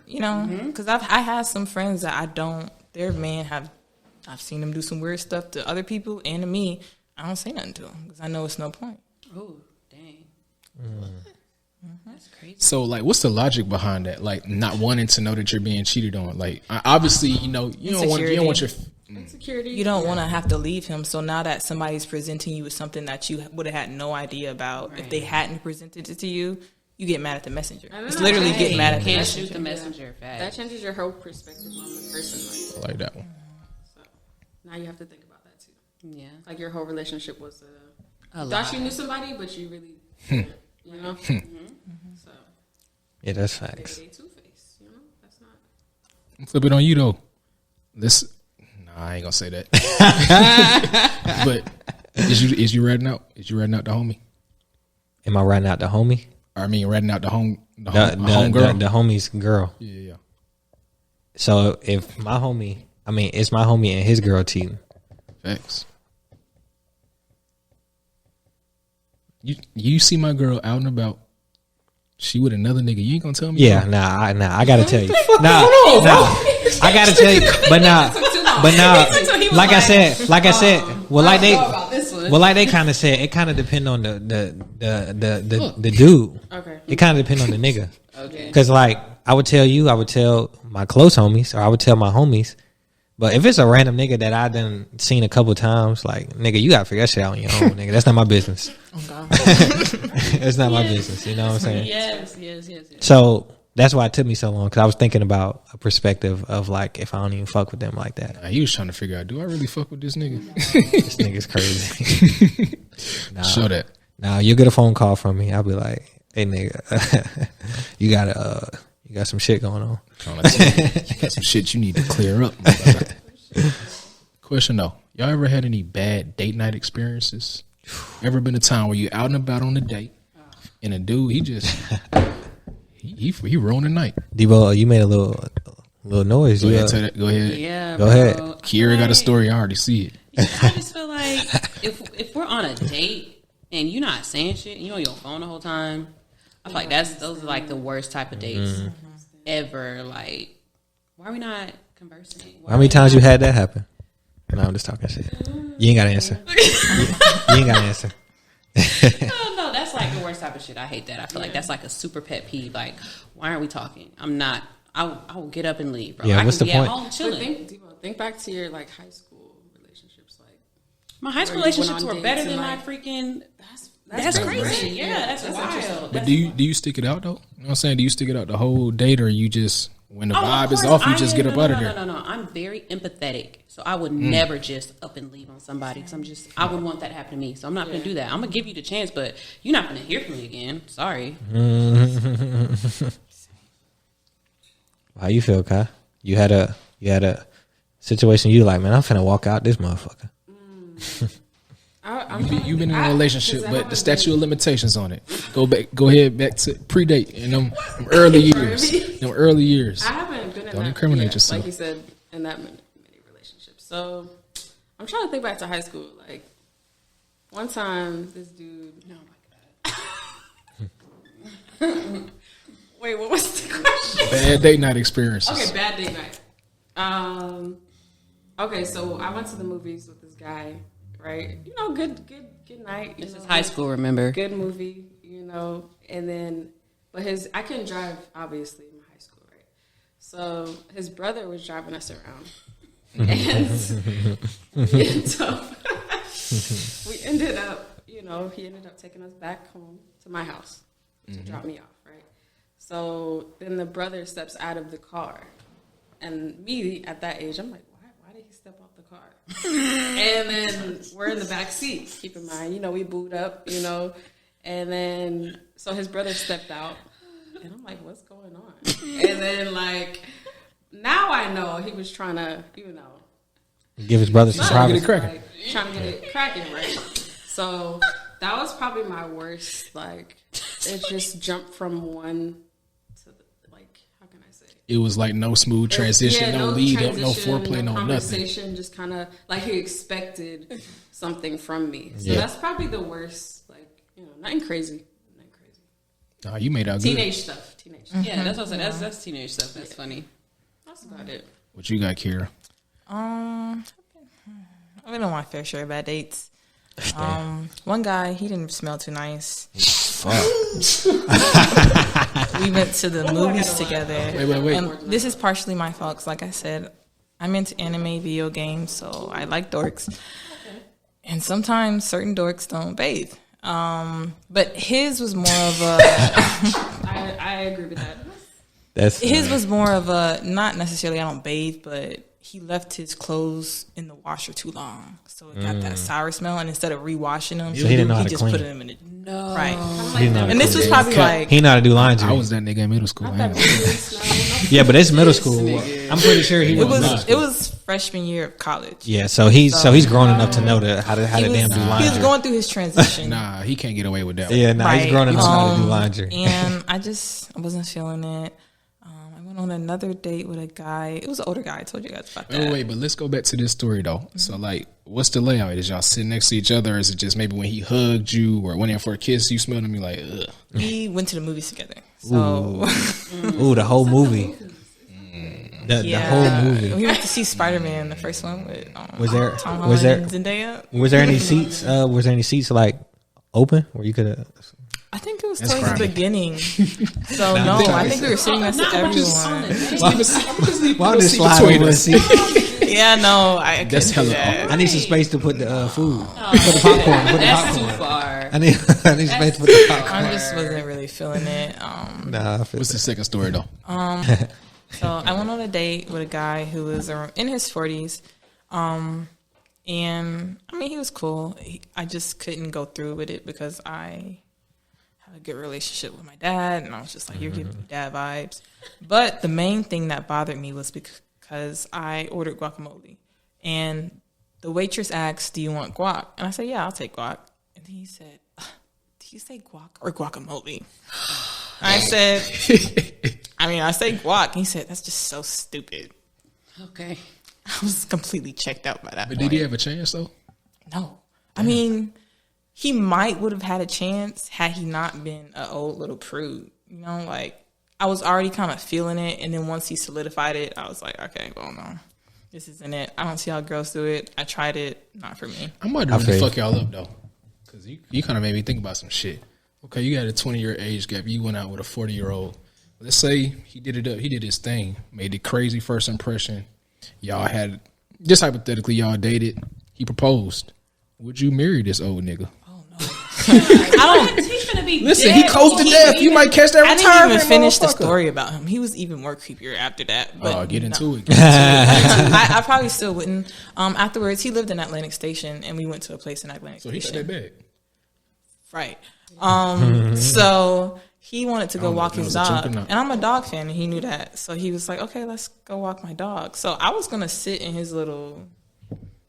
because I have some friends that I don't. Their man I've seen them do some weird stuff to other people and to me. I don't say nothing to them because I know it's no point. Oh, dang. That's crazy. So, like, what's the logic behind that? Like, not wanting to know that you're being cheated on. Like, obviously, you don't want your Insecurity. You don't want to have to leave him. So now that somebody's presenting you with something that you would have had no idea about, if they hadn't presented it to you, you get mad at the messenger. It's literally getting mad at the messenger. Shoot the messenger. Fact. That changes your whole perspective on the person. like that one. So now you have to think about that too. Yeah. Like your whole relationship was a you lie. thought you knew somebody, but you really didn't, you know. So Yeah, that's facts. they two-faced, you know. That's not. Flip it on you though. I ain't gonna say that. But is you ratting out? Is you ratting out the homie? Am I ratting out the homie? Or, I mean, ratting out the home girl. The homie's girl. Yeah. So if it's my homie and his girl cheating. Facts. You see my girl out and about. She with another nigga. You ain't gonna tell me? Yeah, I gotta tell you. I gotta tell you. But like I said, like they kind of said, it kind of depend on the dude. Okay. It kind of depend on the nigga. Okay. Because like I would tell my close homies, or I would tell my homies. But if it's a random nigga that I done seen a couple times, like, nigga, you gotta figure that shit out on your own, nigga. That's not my business. Oh God. It's not my business. You know what I'm saying? Yes. So that's why it took me so long, because I was thinking about a perspective of like if I don't even fuck with them like that. He was trying to figure out, do I really fuck with this nigga? This nigga's crazy. Show that. Now you'll get a phone call from me. I'll be like, hey nigga, you got some shit going on. You got some shit you need to clear up. Question though, y'all ever had any bad date night experiences? Ever been a time where you out and about on a date and a dude he ruined the night? Debo, you made a little noise. Go ahead, tell that. Go ahead. Yeah. Go ahead. Kiera got a story. I already see it. I just feel like if we're on a date and you're not saying shit, and you're on your phone the whole time, I feel like those are like the worst type of dates ever. Like, why are we not conversing? How many times you had that happen? No, I'm just talking shit. You ain't got to answer. You ain't got to answer. No, that's like the worst type of shit. I hate that. I feel like that's like a super pet peeve. Like, why aren't we talking? I'm not. I will get up and leave, bro. Yeah, I what's can the be point? At home chilling. Think back to your like high school relationships. Like My high school Or you went relationships on were better dates than and, my like, freaking. That's crazy. crazy. Yeah, that's wild. But That's do you stick it out though? You know what I'm saying? Do you stick it out the whole date, or you just when the vibe is off, you just get up out of there? No. I'm very empathetic, so I would never just up and leave on somebody because I would want that to happen to me. So I'm not going to do that. I'm going to give you the chance, but you're not going to hear from me again. Sorry. How you feel, Kai? You had a situation you like, man, I'm finna walk out this motherfucker. You've been in a relationship, but the statute of limitations on it. Go ahead back to predate in them early years. Them early years. I haven't been in Don't that, incriminate yourself. like you said, in that many relationships. So I'm trying to think back to high school. Like one time, this dude. Oh my god. Wait, what was the question? Bad date night experiences. Okay, bad date night. Okay, so I went to the movies with this guy. Right, you know, good night. This is high school, remember? Good movie, you know, and then, but I couldn't drive, obviously, in high school, right? So his brother was driving us around, and we ended up, you know, he ended up taking us back home to my house to drop me off, right? So then the brother steps out of the car, and me at that age, I'm like, why did he step off the car? And then we're in the back seat. Keep in mind, you know, we booed up, you know, and then so his brother stepped out, and I'm like, what's going on? And then like now I know he was trying to, you know, give his brother some privacy, like, trying to get it cracking, right? So that was probably my worst. Like it just jumped from one to like, how can I say? It was like no smooth transition, no lead up, no foreplay, no conversation, nothing. just kind of like he expected something from me. So that's probably the worst. Like, you know, nothing crazy. Oh, you made out teenage good. stuff. Yeah, that's what I said. That's teenage stuff. That's funny. That's about it. What you got, Kira? I've been on my fair share of bad dates. One guy, he didn't smell too nice. Fuck. We went to the movies together. Wait. And this is partially my fault, 'cause like I said, I'm into anime, video games, so I like dorks. Okay. And sometimes certain dorks don't bathe. But his was more of a... I agree with that. His was more of a, not necessarily I don't bathe, but he left his clothes in the washer too long. So it got that sour smell, and instead of rewashing them, so he didn't know how to just clean. put them in it. No. Right. And this was probably like... He know how to do laundry. I was that nigga in middle school. Yeah, but it's middle school. I'm pretty sure he It was freshman year of college. Yeah, so he's grown enough to know how to damn do laundry. He was going through his transition. Nah, he can't get away with that. Yeah, he's grown enough to know how to do laundry. And I wasn't feeling it. I went on another date with a guy. It was an older guy. I told you guys about that. Wait, but let's go back to this story though. Mm-hmm. So like, what's the layout? Is y'all sitting next to each other, or is it just maybe when he hugged you or went in for a kiss, you smelled him, you like, ugh? We went to the movies together. So, ooh, the whole movie. The whole movie. We went to see Spider-Man, the first one with Tom Holland and Zendaya. Was there any seats? Was there any seats like open where you could have? I think it was towards the beginning. So no, I think we were sitting next to everyone. Why did slide over a seat? Yeah, no, I that's hella I need some space to put the food. Put the popcorn. That's too far. I need space to put the popcorn. I just wasn't really feeling it. What's the second story though? So I went on a date with a guy who was in his 40s. And I mean, he was cool. I just couldn't go through with it because I have a good relationship with my dad, and I was just like, you're giving me dad vibes. But the main thing that bothered me was because I ordered guacamole, and the waitress asked, do you want guac? And I said, yeah, I'll take guac. And then he said, do you say guac or guacamole? I said, I say guac. And he said, that's just so stupid. Okay. I was completely checked out by that point. Did he have a chance though? No. I mean, he might would have had a chance had he not been an old little prude. You know, like, I was already kind of feeling it, and then once he solidified it, I was like, okay, well, no, this isn't it. I don't see how girls do it. I tried it, not for me. I'm wondering to fuck y'all up though, because you kind of made me think about some shit. Okay, you got a 20-year age gap. You went out with a 40-year-old. Let's say he did it up. He did his thing, made the crazy first impression. Y'all had, just hypothetically, y'all dated. He proposed. Would you marry this old nigga? Oh no! I don't. He's gonna be listen. dead. He close to death. You might catch that retirement. I didn't even finish the story about him. He was even more creepier after that. But get into it. I probably still wouldn't. Afterwards, he lived in Atlantic Station, and we went to a place in Atlantic Station. So he got that bag. Right. So he wanted to go walk his dog. And I'm a dog fan, and he knew that. So he was like, okay, let's go walk my dog. So I was going to sit in his little,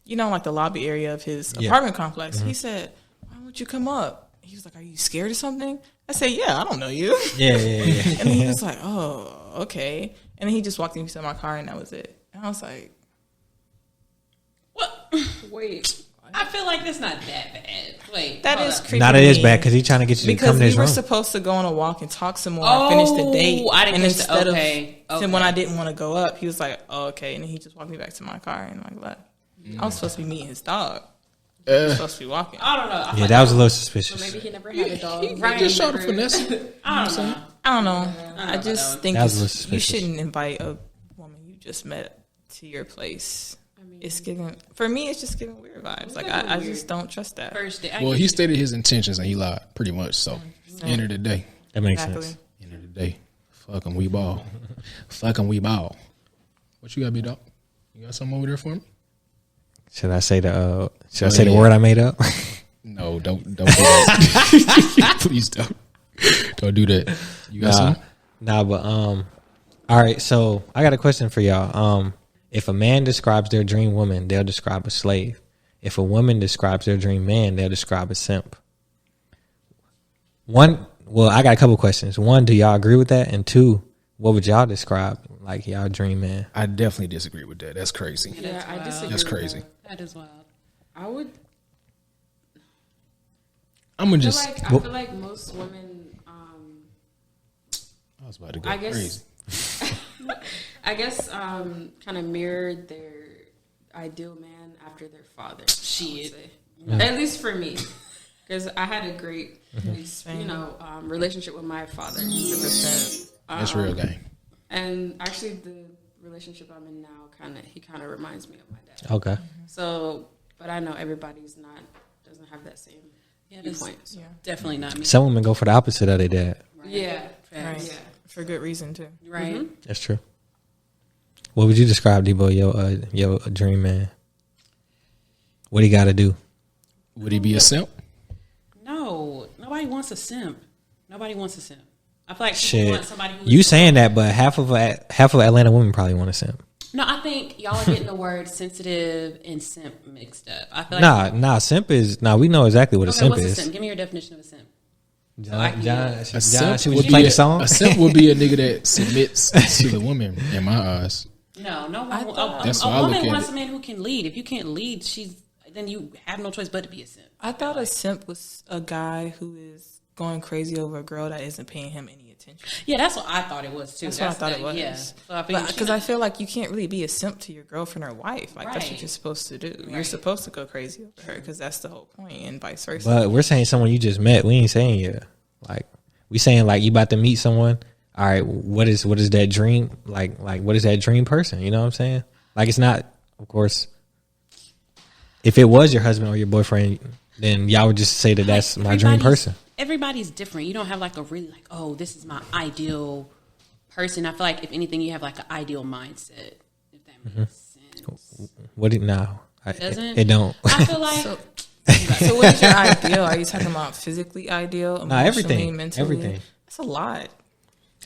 like the lobby area of his apartment complex. He said, why won't you come up? He was like, are you scared of something? I said, yeah, I don't know you. Yeah. And he was like, oh, okay. And then he just walked me to my car, and that was it. And I was like, what? Wait. I feel like that's not that bad. Wait. That is creepy. Not it is bad because he's trying to get you to come to his room. Because we were supposed to go on a walk and talk some more and finish the date. I didn't and instead of when I didn't want to go up, he was like, oh, okay. And then he just walked me back to my car and like left. I was supposed to be meeting his dog. I was supposed to be walking. I don't know. Yeah, that was a little suspicious. So maybe he never had a dog. He just shot a finesse. I don't know. I just think you shouldn't invite a woman you just met to your place. It's giving, for me, it's just giving weird vibes. Like, I just don't trust that. Well, he stated his intentions and he lied pretty much. So, end of the day. That makes sense. End of the day. Fuck him, we ball. Fuck him, we ball. What you got, B-Dog? You got something over there for me? Should I say the the word I made up? No, don't do that. Please don't. Don't do that. You got something? Nah, but all right, so I got a question for y'all. If a man describes their dream woman, they'll describe a slave. If a woman describes their dream man, they'll describe a simp. I got a couple questions. One, do y'all agree with that? And two, what would y'all describe like y'all dream man? I definitely disagree with that. That's crazy. Yeah, I disagree. That's crazy. That is wild. I would. I'm gonna just. I feel like most women. I was about to go crazy. I guess kind of mirrored their ideal man after their father. At least for me, because I had a great, relationship with my father. 100%. That's real game. And actually, the relationship I'm in now, he kind of reminds me of my dad. Okay. So, but I know everybody's doesn't have that same viewpoint. So. Yeah, definitely not me. Some women go for the opposite of their dad. Right. Yeah. Right. Yeah. For good reason too. Right. Mm-hmm. That's true. What would you describe, Debo, your dream man? What he got to do? Would he be a simp? No, nobody wants a simp. Nobody wants a simp. I feel like Shit. want somebody who's you saying that, but half of Atlanta women probably want a simp. No, I think y'all are getting the word sensitive and simp mixed up. I feel like nah. Simp is we know exactly what a simp what's is. A simp? Give me your definition of a simp. John, a simp would be a nigga that submits to the woman. In my eyes, no. A woman wants a man who can lead. If you can't lead, then you have no choice but to be a simp. I thought a simp was a guy who is going crazy over a girl that isn't paying him any attention. Yeah, that's what I thought it was too. That's what I thought it was. Yeah, so because I feel like you can't really be a simp to your girlfriend or wife. Like that's what you're supposed to do. Right. You're supposed to go crazy over her because that's the whole point, and vice versa. But we're saying someone you just met. We ain't saying you. Like we saying like you about to meet someone. All right, what is that dream like what is that dream person? You know what I'm saying? Like it's not, of course. If it was your husband or your boyfriend, then y'all would just say that that's my dream person. Everybody's different. You don't have like a really this is my ideal person. I feel like if anything, you have like an ideal mindset. If that makes sense. What it now? Doesn't it don't? I feel like. So what is your ideal? Are you talking about physically ideal, emotionally, everything, mentally? everything. That's a lot.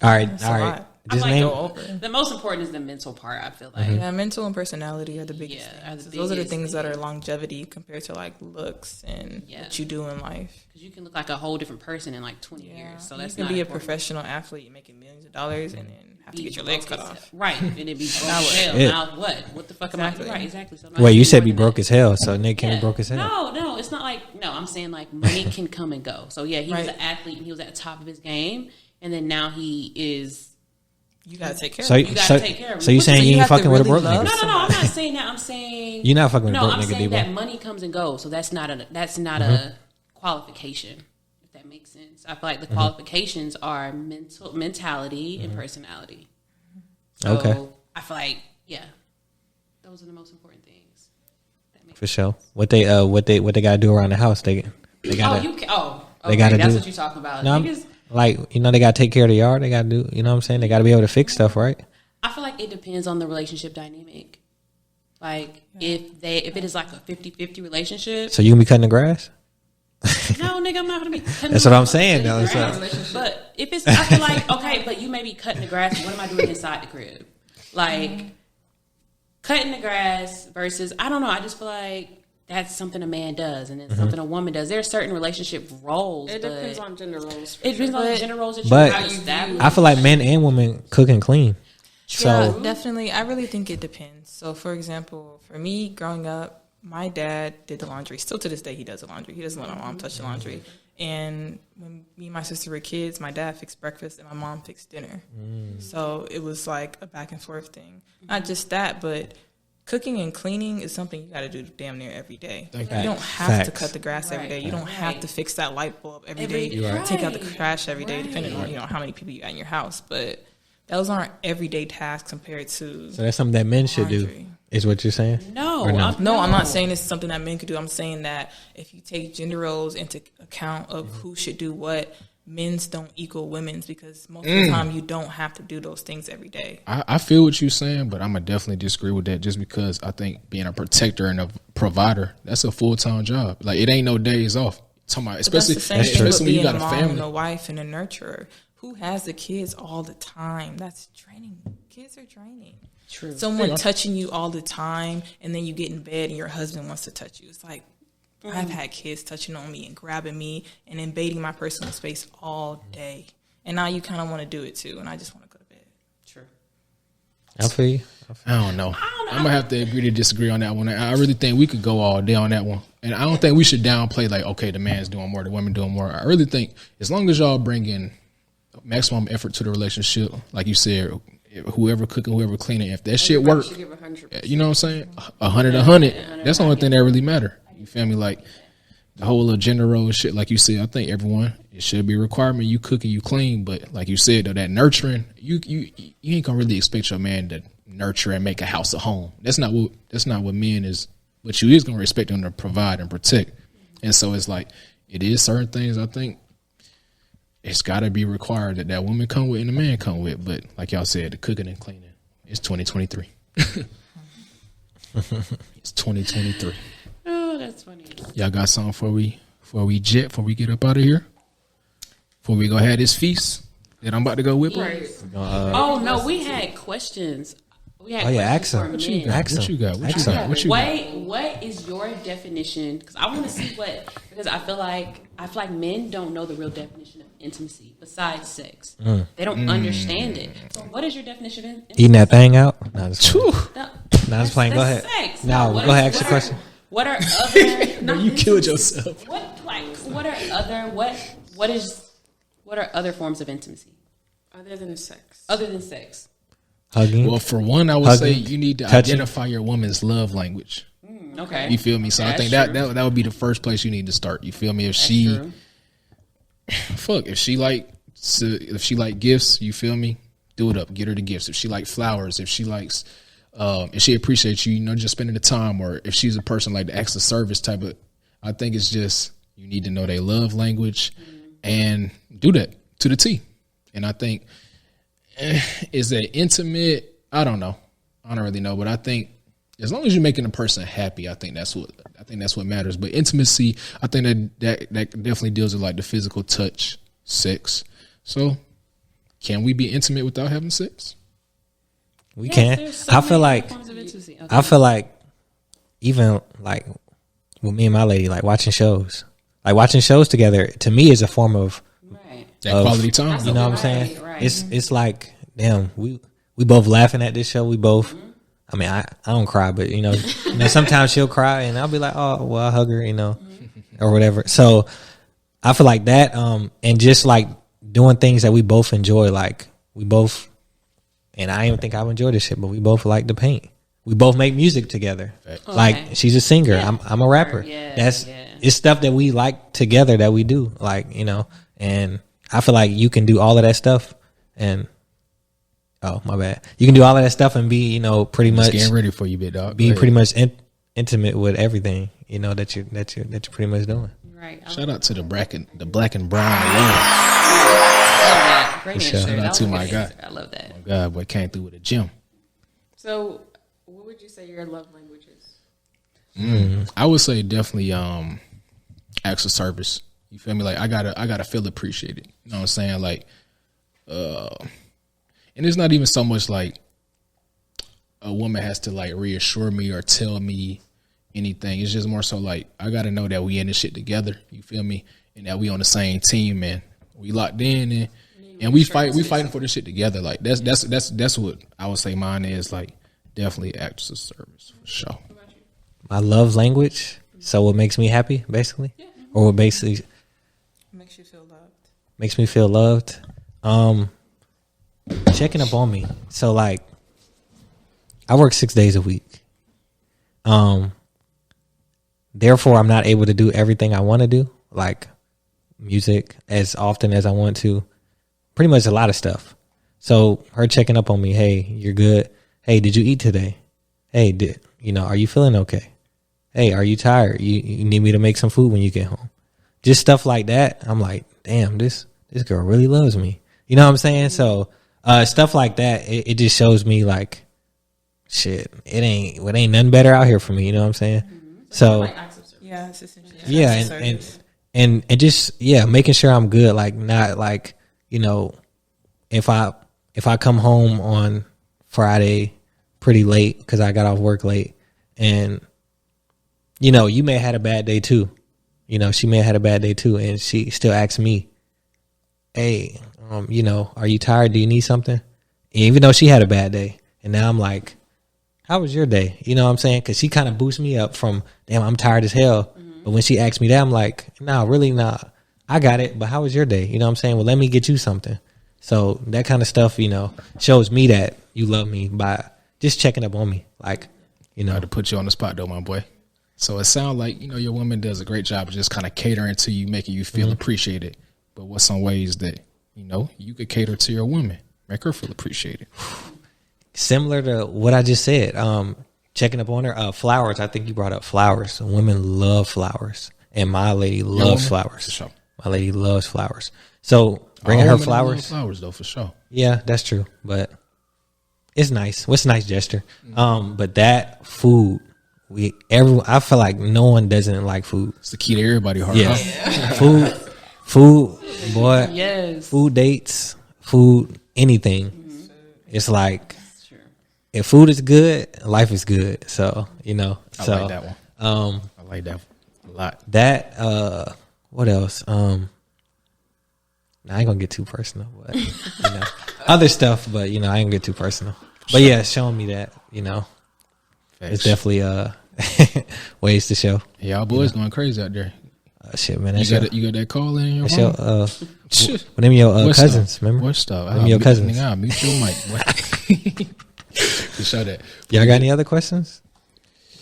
All right. Just name the most important is the mental part. I feel like mental and personality are the biggest. Things. Those are the things that are longevity compared to like looks and what you do in life. Because you can look like a whole different person in like 20 years. So that's you can be a professional athlete making millions of dollars and then have to get your legs cut off. Right, and it be broke as hell. Now what? What the fuck am I? Right, exactly. So wait, you said be broke as hell. So Nick can't be broke as hell. No, it's not like I'm saying like money can come and go. So yeah, he was an athlete and he was at the top of his game, and then now he is. You gotta take care of him. You gotta take care of him. So you saying you ain't fucking with a broke nigga? No, I'm not saying that. I'm saying you're not fucking with a broke nigga. No, I'm saying that money comes and goes. So that's not a qualification. If that makes sense. I feel like the qualifications are mentality and personality. So okay. I feel like those are the most important things. For sure. What they gotta do around the house? They gotta. They gotta. That's what you're talking about. No, like, they got to take care of the yard. They got to do, you know what I'm saying? They got to be able to fix stuff, right? I feel like it depends on the relationship dynamic. Like, if it is like a 50-50 relationship. So you can be cutting the grass? No, nigga, I'm not going to be cutting That's what I'm saying, though. But if it's, I feel like, okay, but you may be cutting the grass. What am I doing inside the crib? Like, cutting the grass versus, I don't know. I just feel like that's something a man does, and then something a woman does. There are certain relationship roles. It depends on gender roles. It depends on gender roles that but you establish. I feel like men and women cook and clean. So yeah, definitely. I really think it depends. So, for example, for me, growing up, my dad did the laundry. Still to this day, he does the laundry. He doesn't let my mom touch the laundry. And when me and my sister were kids, my dad fixed breakfast and my mom fixed dinner. So it was like a back and forth thing. Not just that, but cooking and cleaning is something you got to do damn near every day. You don't have to cut the grass every day. You don't have to fix that light bulb every day. Take out the trash every day, depending on how many people you got in your house. But those aren't everyday tasks compared to. So that's something that men should do. Is what you're saying? No, I'm not saying it's something that men could do. I'm saying that if you take gender roles into account of who should do what, men's don't equal women's, because most of the time you don't have to do those things every day. I feel what you're saying, but I'm gonna definitely disagree with that, just because I think being a protector and a provider, that's a full-time job. Like, it ain't no days off. Talking about, especially when you got a family, and a wife and a nurturer who has the kids all the time. That's draining. Kids are draining. True. Someone touching you all the time, and then you get in bed and your husband wants to touch you. It's like, I've had kids touching on me and grabbing me and invading my personal space all day. And now you kind of want to do it too, and I just want to go to bed. True. I feel you. I don't know. I'm going to have to agree to disagree on that one. I really think we could go all day on that one. And I don't think we should downplay, like, okay, the man's doing more, the women doing more. I really think as long as y'all bring in maximum effort to the relationship, like you said, whoever cooking, whoever cleaning, if that shit work, you know what I'm saying? 100. That's the only thing that really matter. You feel me? Like, the whole little gender role shit, like you said, I think everyone, it should be a requirement. You cook and you clean, but like you said, though, that nurturing, you ain't gonna really expect your man to nurture and make a house a home. That's not what men is. But you is gonna expect them to provide and protect. And so it's like, it is certain things I think it's got to be required that woman come with and the man come with. But like y'all said, the cooking and cleaning, it's 2023. It's 2023. Oh, that's funny. Y'all got something before we get up out of here? Before we go have this feast that I'm about to go whip? Right. No, we had questions. Ask them. What you got? What is your definition? Because I want to see because I feel like men don't know the real definition of intimacy besides sex. They don't understand it. So what is your definition of intimacy? Eating that thing out? No, just playing. Go ahead. Sex. No, go ahead. Ask your question. What are other? You killed yourself. What are other forms of intimacy other than sex? Hugging. Well, for one, I would say you need to identify your woman's love language. Okay. You feel me? So I think that would be the first place you need to start. You feel me? If she like gifts, you feel me? Do it up. Get her the gifts. If she like flowers, if she likes, if she appreciates you, just spending the time, or if she's a person like the acts of service type of, I think it's just, you need to know their love language and do that to the T. And I think, is it intimate? I don't know. I don't really know, but I think as long as you're making a person happy, I think that's what matters. But intimacy, I think that definitely deals with like the physical touch, sex. So, can we be intimate without having sex? We can. I feel like even like with me and my lady, like watching shows together, to me is a form of quality time. You know what I'm saying? Right. It's like, damn, we both laughing at this show. We both. I mean, I don't cry, but sometimes she'll cry, and I'll be like, oh, well, I'll hug her, or whatever. So I feel like that, and just like doing things that we both enjoy, like we both, and I even think I enjoy this shit, but we both like to paint. We both make music together. Okay. Like, she's a singer, I'm a rapper. It's stuff that we like together that we do, like, and I feel like you can do all of that stuff and my bad. You can do all of that stuff and be, pretty much getting ready for you, big dog. Be pretty much intimate with everything, that you're pretty much doing. Right. Shout out to the black and brown alone. Great answer. Shout out to my guy. I love that. My God, boy came through with a gym. So, what would you say your love language is? I would say definitely acts of service. You feel me? Like, I gotta feel appreciated. You know what I'm saying? Like, And it's not even so much like a woman has to like reassure me or tell me anything. It's just more so like I gotta know that we in this shit together. You feel me? And that we on the same team, man. We locked in and we fighting for this shit together. Like that's what I would say mine is, like definitely acts of service for sure. My love language. So what makes me happy, basically, or what basically makes you feel loved. Makes me feel loved. Checking up on me. So like, I work 6 days a week. Therefore, I'm not able to do everything I want to do, like music, as often as I want to. Pretty much a lot of stuff. So her checking up on me. Hey, you're good. Hey, did you eat today? Hey, are you feeling okay? Hey, are you tired? You need me to make some food when you get home? Just stuff like that. I'm like, damn, this girl really loves me. You know what I'm saying? So stuff like that, it just shows me like, shit, it ain't nothing better out here for me. You know what I'm saying? So yeah, it's essentially and just making sure I'm good. Like not like, if I come home on Friday pretty late because I got off work late, and you may have had a bad day too. She may have had a bad day too, and she still asks me, hey, are you tired? Do you need something? Even though she had a bad day. And now I'm like, how was your day? You know what I'm saying? Because she kind of boosts me up from, damn, I'm tired as hell. But when she asks me that, I'm like, nah, really not. I got it, but how was your day? You know what I'm saying? Well, let me get you something. So that kind of stuff, shows me that you love me by just checking up on me. Like, To put you on the spot though, my boy. So it sounds like, your woman does a great job of just kind of catering to you, making you feel appreciated. But what's some ways that, you could cater to your woman, make her feel appreciated? Similar to what I just said, checking up on her. Flowers, I think you brought up flowers. Women love flowers. And my lady loves flowers. For sure. My lady loves flowers. So bringing her flowers. Love flowers, though, for sure. Yeah, that's true. But it's nice. What's a nice gesture? But that food, I feel like no one doesn't like food. It's the key to everybody's heart. Yeah. Huh? Food, boy. Yes. Food dates, food, anything. It's like, if food is good, life is good. So, I like that one. I like that a lot. That, what else? I ain't gonna get too personal, but other stuff, but I ain't gonna get too personal. But yeah, showing me that, it's definitely ways to show. Yeah, y'all boys going crazy out there. Shit, man. You got that call in your phone? What them your cousins? Stuff? Remember? What stuff? Them your cousins. I'll mute your mic. To show that. Y'all got any other questions?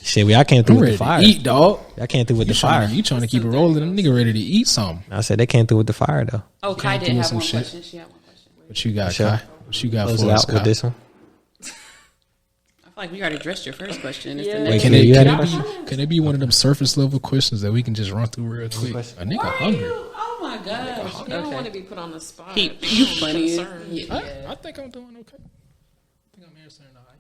Shit, I came through with the fire. Eat, dog. I came through with the fire. You trying to keep it rolling? Them nigga ready to eat something. I said they came through with the fire though. Oh, Kai did have one question. She had one question. What you got, Kai? What you got Close for it us, out Kai? with this one? I feel like we already addressed your first question. Wait, can it be one of them surface level questions that we can just run through real quick? A nigga hungry. Oh my gosh. You don't want to be put on the spot. You funny. I think I'm doing okay. I think I'm answering all right.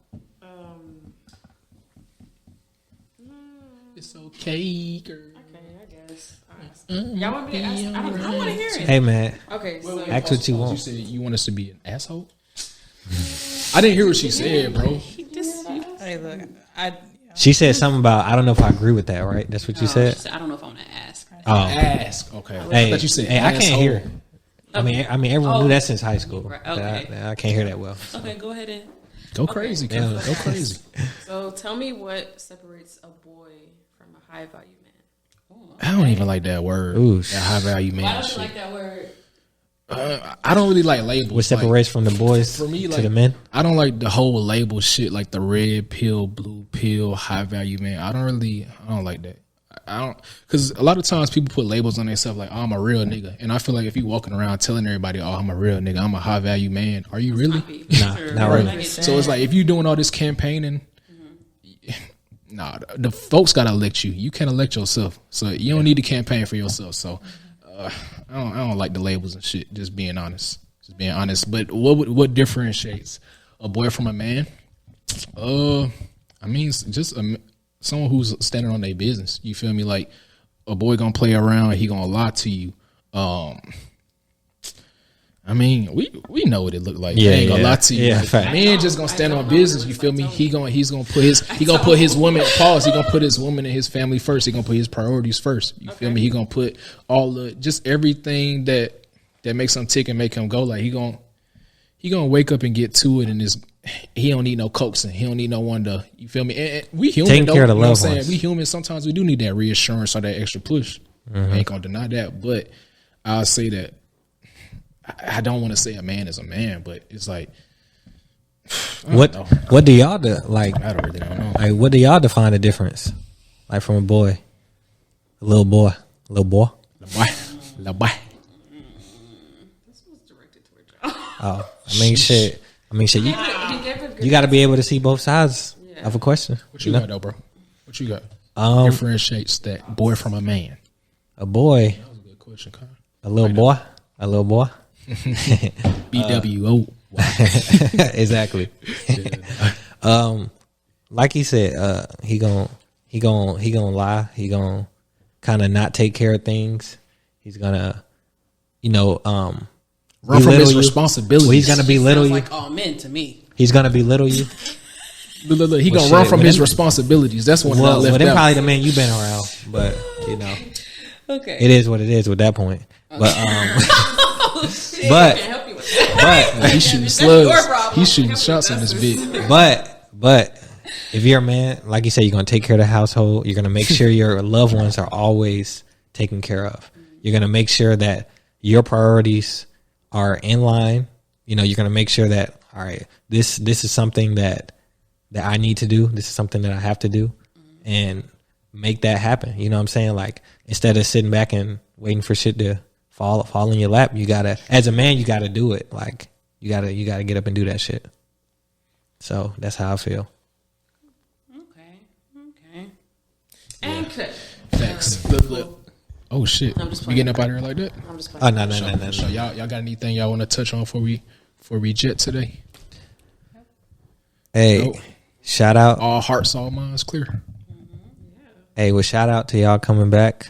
It's okay, girl. Okay, I guess. Y'all want me to ask? I want to hear it. Hey man. Okay, so Ask what you want. You said you want us to be an asshole? I didn't hear what she said, bro. Hey, look, She said something about, I don't know if I agree with that, right? That's what you said? I don't know if I want to ask. Oh. Ask. Okay. Hey, I thought you said I can't hear it. Okay. I mean, everyone knew that since high school. Right, okay. I can't hear that well. Okay, go ahead and go crazy. Yeah. Go crazy. So tell me what separates a boy from a high value man. I don't even like that word. Ooh. That high value man. why don't you shit. like that word? I don't really like labels. What separates from the boys for me, to the men? I don't like the whole label shit, like the red pill, blue pill, high value man. I don't like that. I don't, because a lot of times people put labels on themselves like, oh, I'm a real nigga. And I feel like if you walking around telling everybody, oh, I'm a real nigga, I'm a high value man. Are you really? Nah, not really. So it's like, if you doing all this campaigning, nah, the folks got to elect you. You can't elect yourself. So you don't need to campaign for yourself. So I don't like the labels and shit. Just being honest. But what differentiates a boy from a man? I mean, just someone who's standing on their business. You feel me? Like a boy gonna play around, he gonna lie to you. I I mean, we know what it look like. Yeah, I ain't gonna lie to you. Yeah, like, man just gonna stand on business. You feel me? He's gonna put his woman. Pause. He gonna put his woman and his family first. He gonna put his priorities first. You feel me? He gonna put all the just everything that makes him tick and make him go. Like he gonna wake up and get to it. And he don't need no coaxing. He don't need no one to. You feel me? And we human. Taking care of the loved ones. We human. Sometimes we do need that reassurance or that extra push. I ain't gonna deny that, but I'll say that. I don't want to say a man is a man, but it's like what do y'all do? Like I don't really know. Like what do y'all define the difference? Like from a boy, a little boy. Little boy. This was directed toward y'all. Oh, I mean shit. You got to be able to see both sides of a question. What you got though, bro? What you got? Differentiates that boy from a man. A boy. That was a good question, Con. A little boy. A little boy. BWO. Exactly. Like he said, he gonna lie. He gonna kind of not take care of things. He's gonna, run from his responsibilities. Well, he's gonna belittle you. Like all men to me. He's gonna belittle you. Look, he gonna run from his responsibilities. That's one. Well, they're probably the men you've been around, but Okay. It is what it is with that point. But but he's shooting slugs. He's shooting shots on this bit. But if you're a man, like you said, you're gonna take care of the household. You're gonna make sure your loved ones are always taken care of. You're gonna make sure that your priorities are in line. You're gonna make sure that all right, this is something that I need to do. This is something that I have to do, and make that happen. You know what I'm saying? Like instead of sitting back and waiting for shit to fall in your lap, you gotta, as a man, you gotta do it. Like you gotta get up and do that shit. So that's how I feel. Okay. And cut. Thanks. Look. Oh shit! We getting up out of here like that? I'm just playing. Oh no. So y'all got anything y'all want to touch on before we jet today? Hey, shout out. All hearts, all minds clear. Hey, well, shout out to y'all coming back.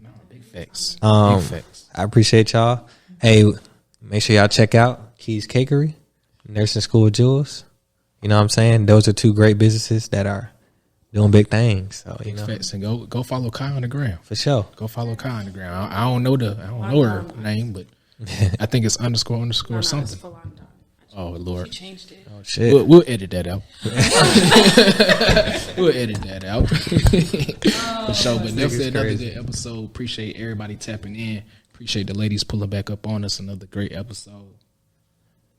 No, big facts. I appreciate y'all. Hey, make sure y'all check out Keys Cakery, Nursing School of Jewels. You know what I'm saying? Those are two great businesses that are doing big things. So facts. And go follow Kai on the gram for sure. Go follow Kai on the gram. I don't know her name, but I think it's __ something. Oh Lord! She changed it. Oh shit! We'll edit that out. We'll edit that out. For sure. But that's another good episode. Appreciate everybody tapping in. Appreciate the ladies pulling back up on us. Another great episode.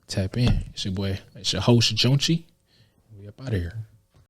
Tap in. It's your boy. It's your host Jonchi. We up out of here.